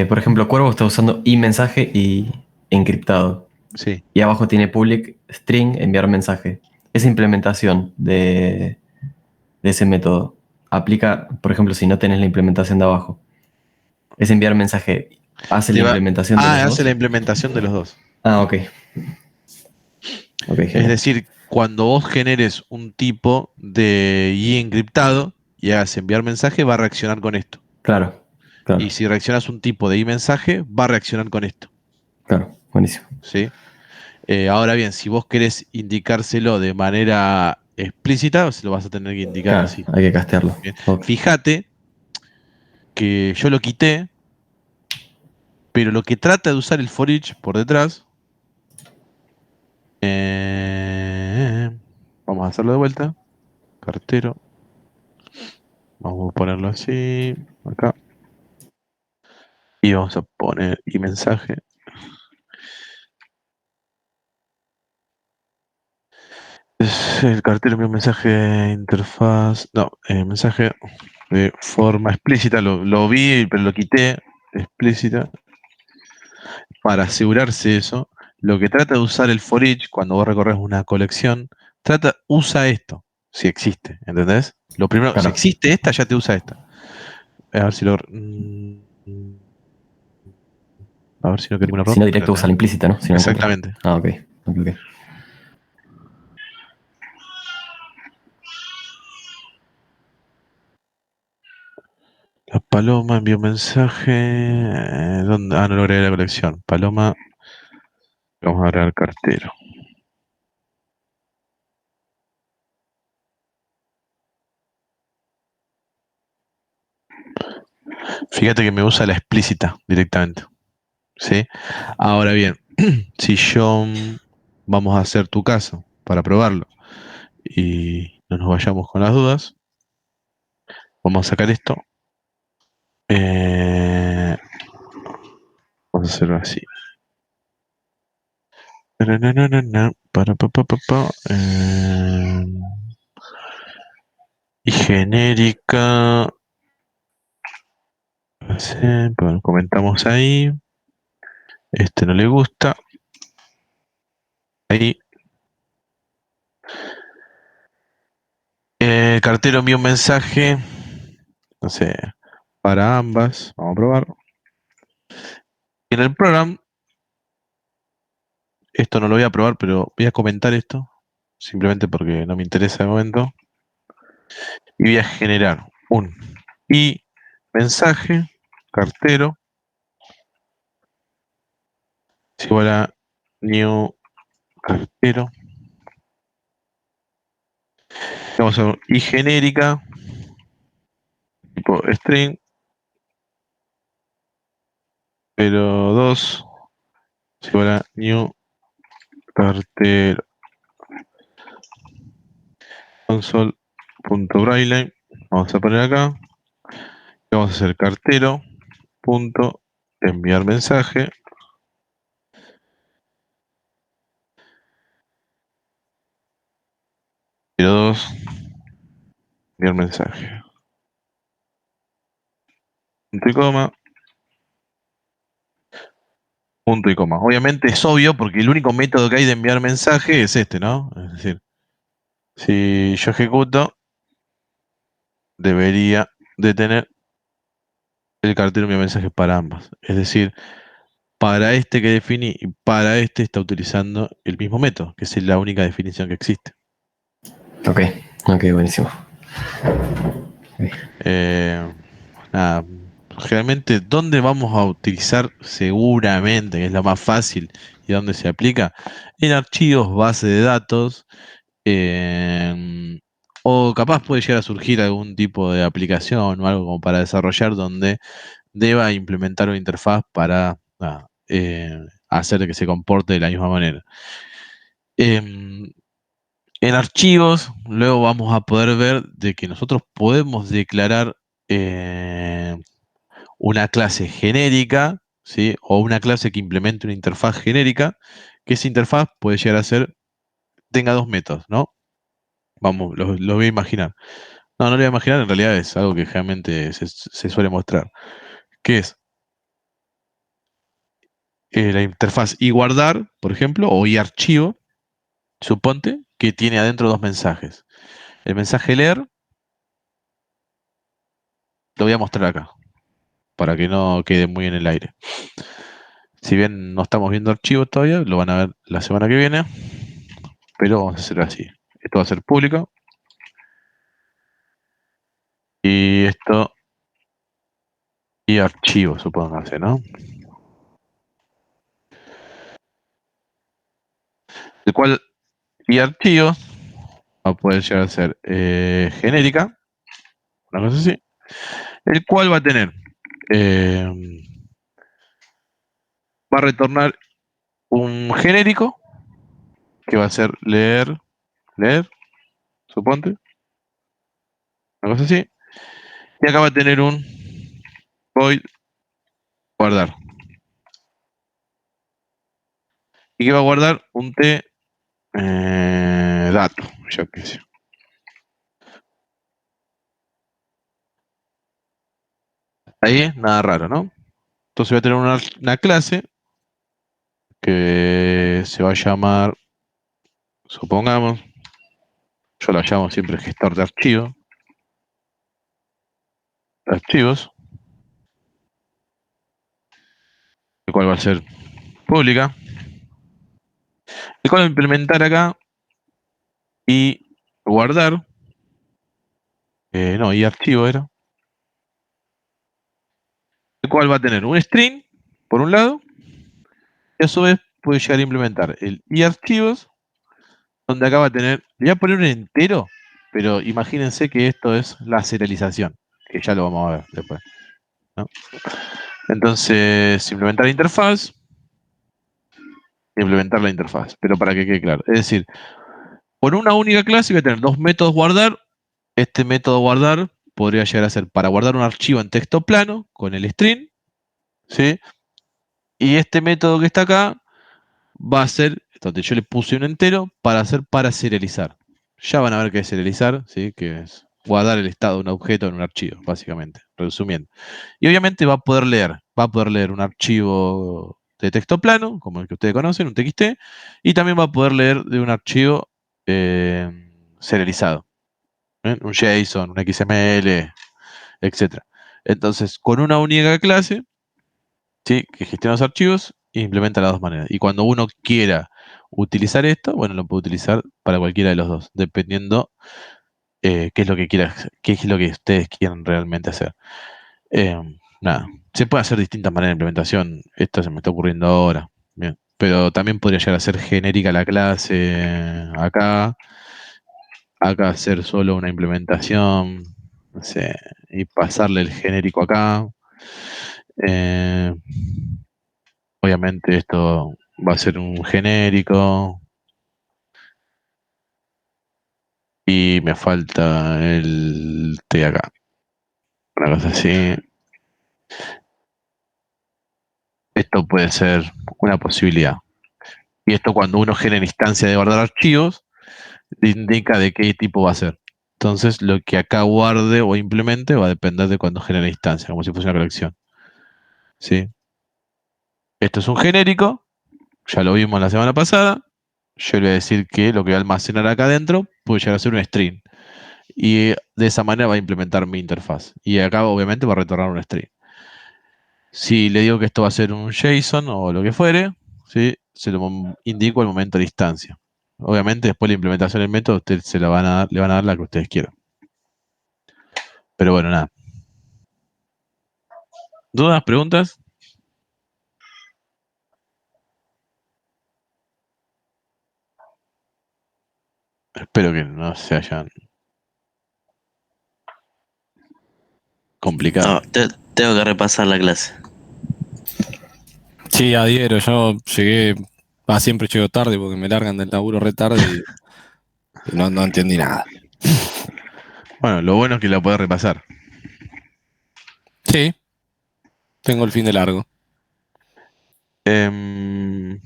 Por ejemplo, Cuervo está usando mensaje y encriptado. Sí. Y abajo tiene public string enviar mensaje. Esa implementación de ese método aplica, por ejemplo, si no tenés la implementación de abajo. Es enviar mensaje. ¿Hace la implementación de los dos? Hace la implementación de los dos. Ah, ok. Es decir, cuando vos generes un tipo de i encriptado y hagas enviar mensaje, va a reaccionar con esto. Claro. Y si reaccionas un tipo de i mensaje, va a reaccionar con esto. Claro, buenísimo. ¿Sí? Ahora bien, si vos querés indicárselo de manera explícita, se lo vas a tener que indicar Claro, así. hay que castearlo. Bien. Ok. Fíjate que yo lo quité, pero lo que trata de usar el for each por detrás, vamos a hacerlo de vuelta. Cartero. Vamos a ponerlo así, acá. Y vamos a poner y mensaje. Es el cartero envía un mensaje interfaz. No, mensaje de forma explícita. Lo vi, pero lo quité. Explícita. Para asegurarse eso. Lo que trata de usar el for each cuando vos recorres una colección, usa esto, si existe, ¿entendés? Lo primero, Claro. si existe esta, ya te usa esta. A ver si lo. A ver si no queremos un error. Si no, directo usa la implícita, ¿no? Si no encuentra. Exactamente. Ah, ok. Ok. La paloma envió mensaje. ¿Dónde? Ah, no lo agregué a la colección. Paloma. Vamos a agregar cartero. Fíjate que me usa la explícita directamente. ¿Sí? Ahora bien, si yo vamos a hacer tu caso para probarlo y no nos vayamos con las dudas, vamos a sacar esto. Vamos a hacerlo así. Y genérica. Bueno, comentamos ahí. Este no le gusta. Ahí. El cartero envió un mensaje. No sé. Para ambas. Vamos a probar. En el programa esto no lo voy a probar, pero voy a comentar esto, simplemente porque no me interesa de momento. Y voy a generar un i mensaje cartero es igual a new cartero. Vamos a ver i genérica tipo string, pero 2 es igual a new cartero console.writeline. Vamos a poner acá. Vamos a hacer cartero punto enviar mensaje. Pero 2 enviar mensaje. Punto y coma. Punto y coma. Obviamente es obvio porque el único método que hay de enviar mensaje es este, ¿no? Es decir, si yo ejecuto, debería de tener el cartero enviar mensaje para ambas. Es decir, para este que definí y para este está utilizando el mismo método, que es la única definición que existe. Ok, buenísimo. Nada, realmente, ¿dónde vamos a utilizar seguramente, que es lo más fácil y dónde se aplica? En archivos, base de datos, o capaz puede llegar a surgir algún tipo de aplicación o algo como para desarrollar donde deba implementar una interfaz para hacer que se comporte de la misma manera. En archivos, luego vamos a poder ver de que nosotros podemos declarar una clase genérica, ¿sí? O una clase que implemente una interfaz genérica, que esa interfaz puede llegar a ser, tenga dos métodos, ¿no? Vamos, lo voy a imaginar. No, no lo voy a imaginar, en realidad es algo que generalmente se suele mostrar. Que es la interfaz y guardar, por ejemplo, o y archivo, suponte, que tiene adentro dos mensajes. El mensaje leer, lo voy a mostrar acá, para que no quede muy en el aire. Si bien no estamos viendo archivos todavía, lo van a ver la semana que viene, pero vamos a hacer así. Esto va a ser público. Y esto y archivo, supóngase, ¿no? El cual y archivo va a poder llegar a ser genérica, una cosa así. El cual va a tener, va a retornar un genérico que va a ser leer, suponte, una cosa así. Y acá va a tener un void guardar. Y que va a guardar un t dato, yo qué sé. Ahí nada raro, ¿no? Entonces voy a tener una clase que se va a llamar, supongamos, yo la llamo siempre gestor de archivos, el cual va a ser pública, el cual va a implementar acá y guardar, no, y archivo era, el cual va a tener un string, por un lado, y a su vez puede llegar a implementar el y archivos, donde acá va a tener, le voy a poner un entero, pero imagínense que esto es la serialización, que ya lo vamos a ver después, ¿no? Entonces, implementar la interfaz, implementar la interfaz, pero para que quede claro. Es decir, por una única clase voy a tener dos métodos guardar. Este método guardar podría llegar a ser para guardar un archivo en texto plano con el string, ¿sí? Y este método que está acá va a ser, donde yo le puse un entero, para hacer para serializar. Ya van a ver qué es serializar, ¿sí? Que es guardar el estado de un objeto en un archivo, básicamente, resumiendo. Y obviamente va a poder leer un archivo de texto plano, como el que ustedes conocen, un TXT, y también va a poder leer de un archivo serializado, un JSON, un XML, etc. Entonces, con una única clase, ¿sí? Que gestiona los archivos, implementa las dos maneras. Y cuando uno quiera utilizar esto, bueno, lo puede utilizar para cualquiera de los dos, dependiendo qué es lo que qué es lo que ustedes quieren realmente hacer. Nada, se puede hacer distintas maneras de implementación. Esto se me está ocurriendo ahora. Bien. Pero también podría llegar a ser genérica la clase acá. Acá hacer solo una implementación. No sé, y pasarle el genérico acá. Eh, obviamente esto va a ser un genérico. Y me falta el T acá. Una cosa así. Esto puede ser una posibilidad. Y esto cuando uno genera instancia de guardar archivos, le indica de qué tipo va a ser. Entonces lo que acá guarde o implemente va a depender de cuando genere instancia, como si fuese una colección. ¿Sí? Esto es un genérico, ya lo vimos la semana pasada. Yo le voy a decir que lo que voy a almacenar acá adentro puede llegar a ser un string. Y de esa manera va a implementar mi interfaz. Y acá obviamente va a retornar un string. Si le digo que esto va a ser un JSON o lo que fuere, ¿sí? Se lo indico al momento de la instancia. Obviamente después de la implementación del método, ustedes le van a dar la que ustedes quieran. Pero bueno, nada. ¿Dudas? ¿Preguntas? Espero que no se hayan complicado. No, tengo que repasar la clase. Sí, adhiero, yo llegué, siempre llego tarde porque me largan del laburo re tarde y no entendí nada. Bueno, lo bueno es que lo podés repasar. Sí, tengo el fin de largo. ¿El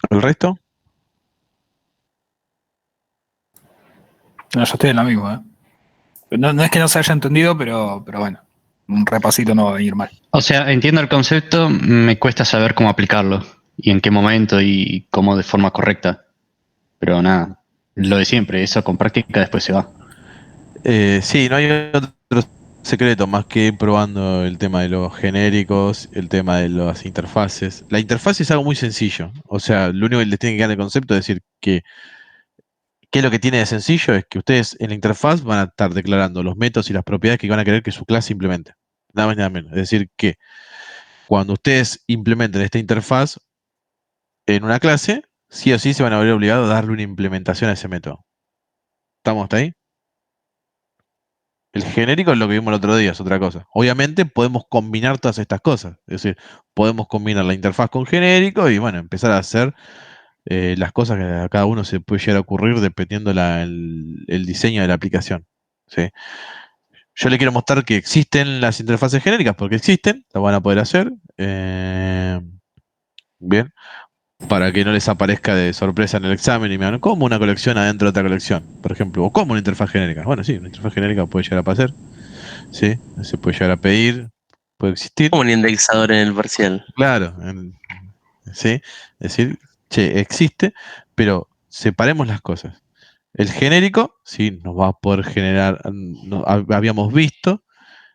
resto? No, yo estoy en la misma, ¿eh? No es que no se haya entendido, pero bueno, un repasito no va a venir mal. O sea, entiendo el concepto, me cuesta saber cómo aplicarlo y en qué momento y cómo de forma correcta. Pero nada, lo de siempre, eso con práctica después se va. Sí, no hay otro secreto más que ir probando el tema de los genéricos, el tema de las interfaces. La interfaz es algo muy sencillo. O sea, lo único que les tiene que quedar el concepto es decir que ¿qué es lo que tiene de sencillo? Es que ustedes en la interfaz van a estar declarando los métodos y las propiedades que van a querer que su clase implemente. Nada más ni nada menos. Es decir, que cuando ustedes implementen esta interfaz en una clase, sí o sí se van a ver obligados a darle una implementación a ese método. ¿Estamos hasta ahí? El genérico es lo que vimos el otro día, es otra cosa. Obviamente podemos combinar todas estas cosas. Es decir, podemos combinar la interfaz con genérico y bueno, empezar a hacer las cosas que a cada uno se puede llegar a ocurrir dependiendo el diseño de la aplicación. ¿Sí? Yo le quiero mostrar que existen las interfaces genéricas porque existen, lo van a poder hacer. Bien, para que no les aparezca de sorpresa en el examen y me hagan como una colección adentro de otra colección, por ejemplo, o como una interfaz genérica. Bueno, sí, una interfaz genérica puede llegar a pasar, ¿sí? Se puede llegar a pedir, puede existir. Como un indexador en el parcial. Claro, ¿sí? Es decir, che, existe, pero separemos las cosas. El genérico, sí, nos va a poder generar, habíamos visto,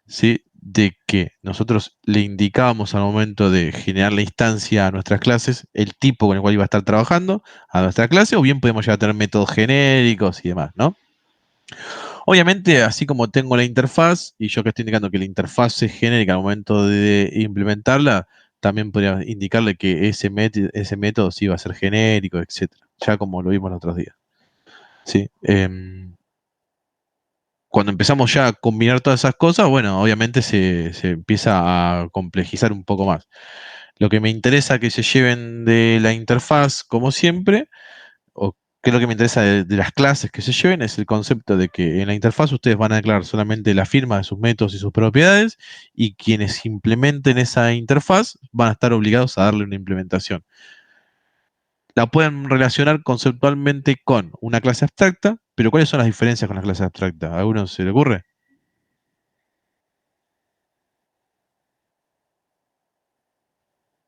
¿sí? De que nosotros le indicábamos al momento de generar la instancia a nuestras clases el tipo con el cual iba a estar trabajando a nuestra clase, o bien podemos llegar a tener métodos genéricos y demás, ¿no? Obviamente, así como tengo la interfaz, y yo que estoy indicando que la interfaz es genérica al momento de implementarla, también podría indicarle que ese método sí va a ser genérico, etcétera. Ya como lo vimos los otros días. ¿Sí? Cuando empezamos ya a combinar todas esas cosas, bueno, obviamente se empieza a complejizar un poco más. Lo que me interesa que se lleven de la interfaz, como siempre, o qué es lo que me interesa de las clases que se lleven, es el concepto de que en la interfaz ustedes van a declarar solamente la firma de sus métodos y sus propiedades, y quienes implementen esa interfaz van a estar obligados a darle una implementación. La pueden relacionar conceptualmente con una clase abstracta, pero ¿cuáles son las diferencias con la clase abstracta? ¿A alguno se le ocurre?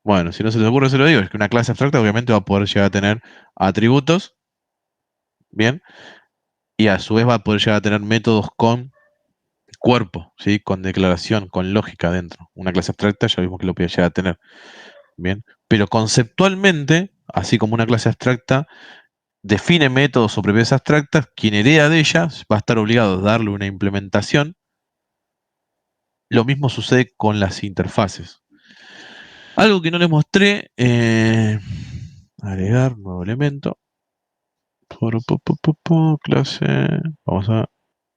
Bueno, si no se les ocurre, se lo digo, es que una clase abstracta obviamente va a poder llegar a tener atributos, ¿bien? Y a su vez va a poder llegar a tener métodos con cuerpo, ¿sí? Con declaración, con lógica dentro. Una clase abstracta ya vimos que lo podía llegar a tener. Bien. Pero conceptualmente, así como una clase abstracta define métodos o propiedades abstractas, quien hereda de ellas va a estar obligado a darle una implementación. Lo mismo sucede con las interfaces. Algo que no les mostré, agregar nuevo elemento. Clase, vamos a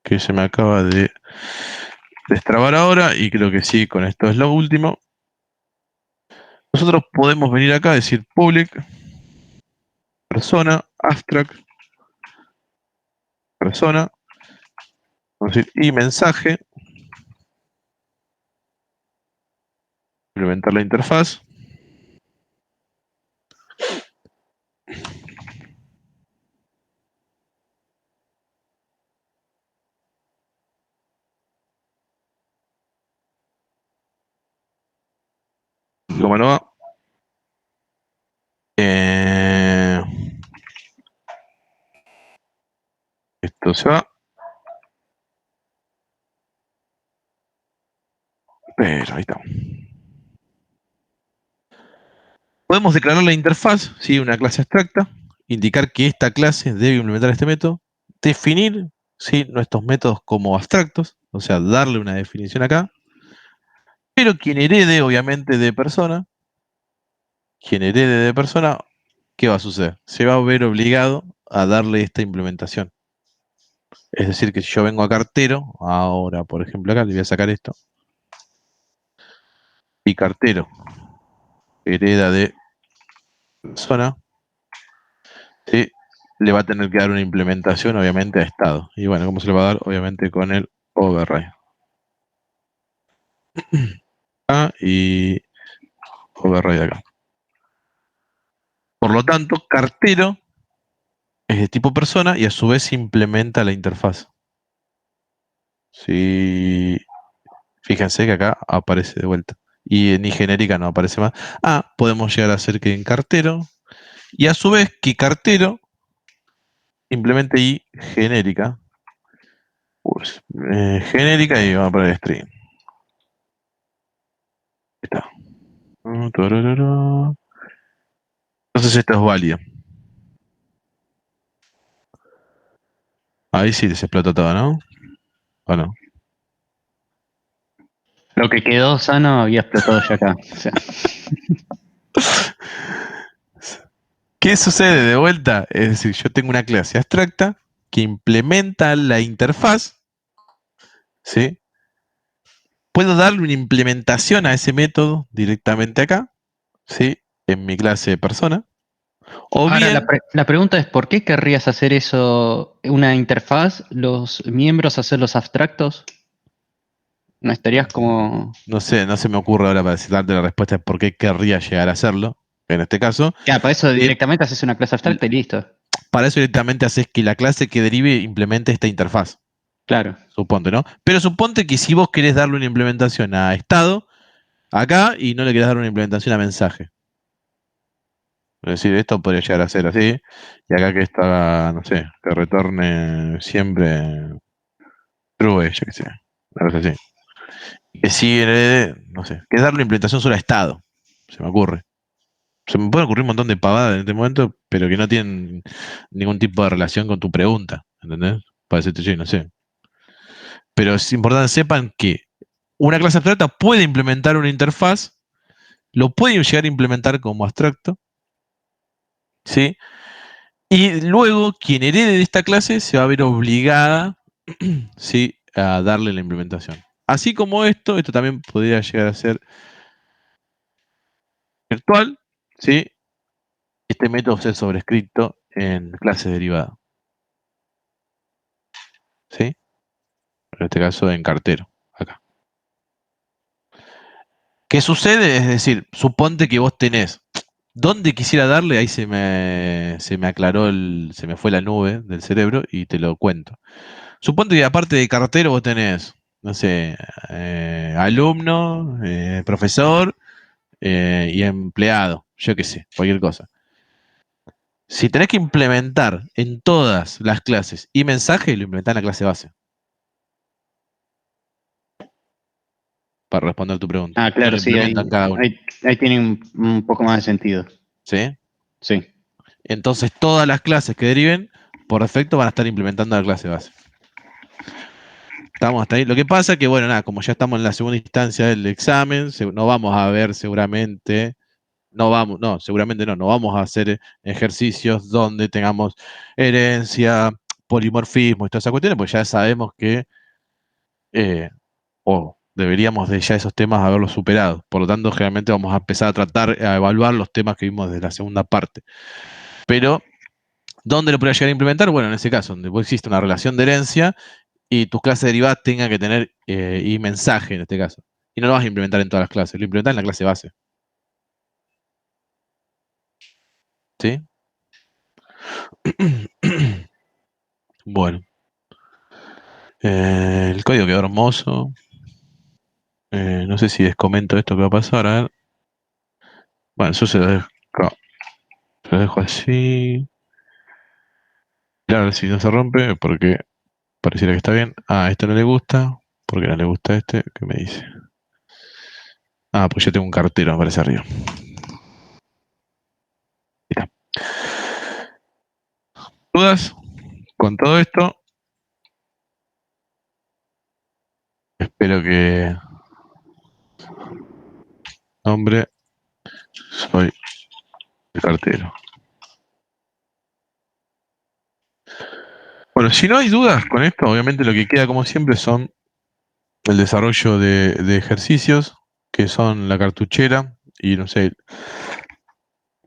que se me acaba de destrabar ahora y creo que sí, con esto es lo último. Nosotros podemos venir acá a decir public persona abstract persona, vamos a decir y mensaje, implementar la interfaz. ¿Cómo no va? Esto se va. Pero ahí está. Podemos declarar la interfaz, ¿sí? Una clase abstracta, indicar que esta clase debe implementar este método, definir, ¿sí? Nuestros métodos como abstractos, o sea, darle una definición acá, pero quien herede, obviamente, de persona, ¿qué va a suceder? Se va a ver obligado a darle esta implementación. Es decir, que si yo vengo a cartero, ahora, por ejemplo, acá le voy a sacar esto, y cartero hereda de persona, ¿sí? Le va a tener que dar una implementación, obviamente, a estado. Y bueno, ¿cómo se le va a dar? Obviamente con el override. Y override acá. Por lo tanto, cartero es de tipo persona y a su vez implementa la interfaz. Sí. Fíjense que acá aparece de vuelta. Y en genérica no aparece más. Podemos llegar a hacer que en cartero. Y a su vez que cartero implemente y genérica. Pues, genérica y vamos a poner string. Ahí está. Entonces esto es válido. Ahí sí se explotó todo, ¿no? ¿O no? Lo que quedó sano había explotado ya acá. O sea, ¿Qué sucede de vuelta? Es decir, yo tengo una clase abstracta que implementa la interfaz, ¿sí? Puedo darle una implementación a ese método directamente acá, ¿sí? En mi clase de persona. O ahora bien, la pregunta es, ¿por qué querrías hacer eso, una interfaz, los miembros hacerlos abstractos? ¿No estarías como...? no sé, no se me ocurre ahora para darte la respuesta de por qué querría llegar a hacerlo, en este caso. Claro, para eso directamente haces una clase abstracta y listo. Para eso directamente haces que la clase que derive implemente esta interfaz. Claro. Suponte, ¿no? Pero suponte que si vos querés darle una implementación a estado, acá, y no le querés dar una implementación a mensaje. Es decir, esto podría llegar a ser así, y acá que esto haga, no sé, que retorne siempre true, yo qué sé, una cosa así. Que si, no sé, que es darle una implementación solo a estado, se me ocurre. Se me puede ocurrir un montón de pavadas en este momento, pero que no tienen ningún tipo de relación con tu pregunta, ¿entendés? Para decirte, sí, no sé. Pero es importante que sepan que una clase abstracta puede implementar una interfaz, lo puede llegar a implementar como abstracto, ¿sí? Y luego quien herede de esta clase se va a ver obligada, ¿sí? A darle la implementación. Así como esto también podría llegar a ser virtual, ¿sí? Este método ser sobrescrito en clase derivada, ¿sí? En este caso en cartero, acá. ¿Qué sucede? Es decir, suponte que vos tenés, ¿dónde quisiera darle? Ahí se me aclaró, se me fue la nube del cerebro y te lo cuento. Suponte que aparte de cartero vos tenés, no sé, alumno, profesor y empleado, yo qué sé, cualquier cosa. Si tenés que implementar en todas las clases y mensaje, lo implementás en la clase base. para responder tu pregunta. Ah, claro, No lo sí, implementan cada uno. ahí tiene un poco más de sentido. ¿Sí? Sí. Entonces todas las clases que deriven, por defecto, van a estar implementando la clase base. Estamos hasta ahí. Lo que pasa es que, bueno, nada, como ya estamos en la segunda instancia del examen, no vamos a ver seguramente, no, seguramente no vamos a hacer ejercicios donde tengamos herencia, polimorfismo y todas esas cuestiones, pues ya sabemos que, o deberíamos de ya esos temas haberlos superado. Por lo tanto, generalmente vamos a empezar a evaluar los temas que vimos de la segunda parte. Pero, ¿dónde lo podría llegar a implementar? Bueno, en ese caso, donde existe una relación de herencia y tus clases derivadas tengan que tener y mensaje en este caso. Y no lo vas a implementar en todas las clases, lo implementas en la clase base. ¿Sí? Bueno. El código quedó hermoso. No sé si les comento esto que va a pasar. A ver. Bueno, yo se lo dejo así. Claro, si no se rompe, porque pareciera que está bien. Ah, a este no le gusta. ¿Por qué no le gusta a este? ¿Qué me dice? Ah, pues yo tengo un cartero, me parece arriba. Mira. ¿Dudas con todo esto? Espero que... Nombre, soy el cartero. Bueno, si no hay dudas con esto, obviamente lo que queda como siempre son el desarrollo de ejercicios, que son la cartuchera y no sé,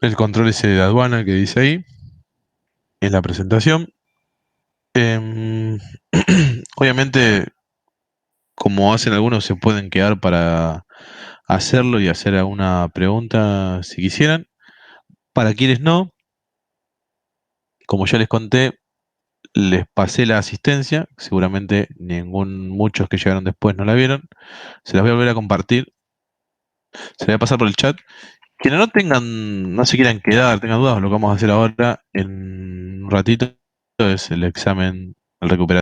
el control ese de aduana que dice ahí, en la presentación. Obviamente, como hacen algunos, se pueden quedar para hacerlo y hacer alguna pregunta si quisieran. Para quienes no, como ya les conté, les pasé la asistencia, seguramente muchos que llegaron después no la vieron. Se las voy a volver a compartir, se las voy a pasar por el chat. Quienes no se quieran quedar, tengan dudas, lo que vamos a hacer ahora en un ratito es el examen, el recuperatorio.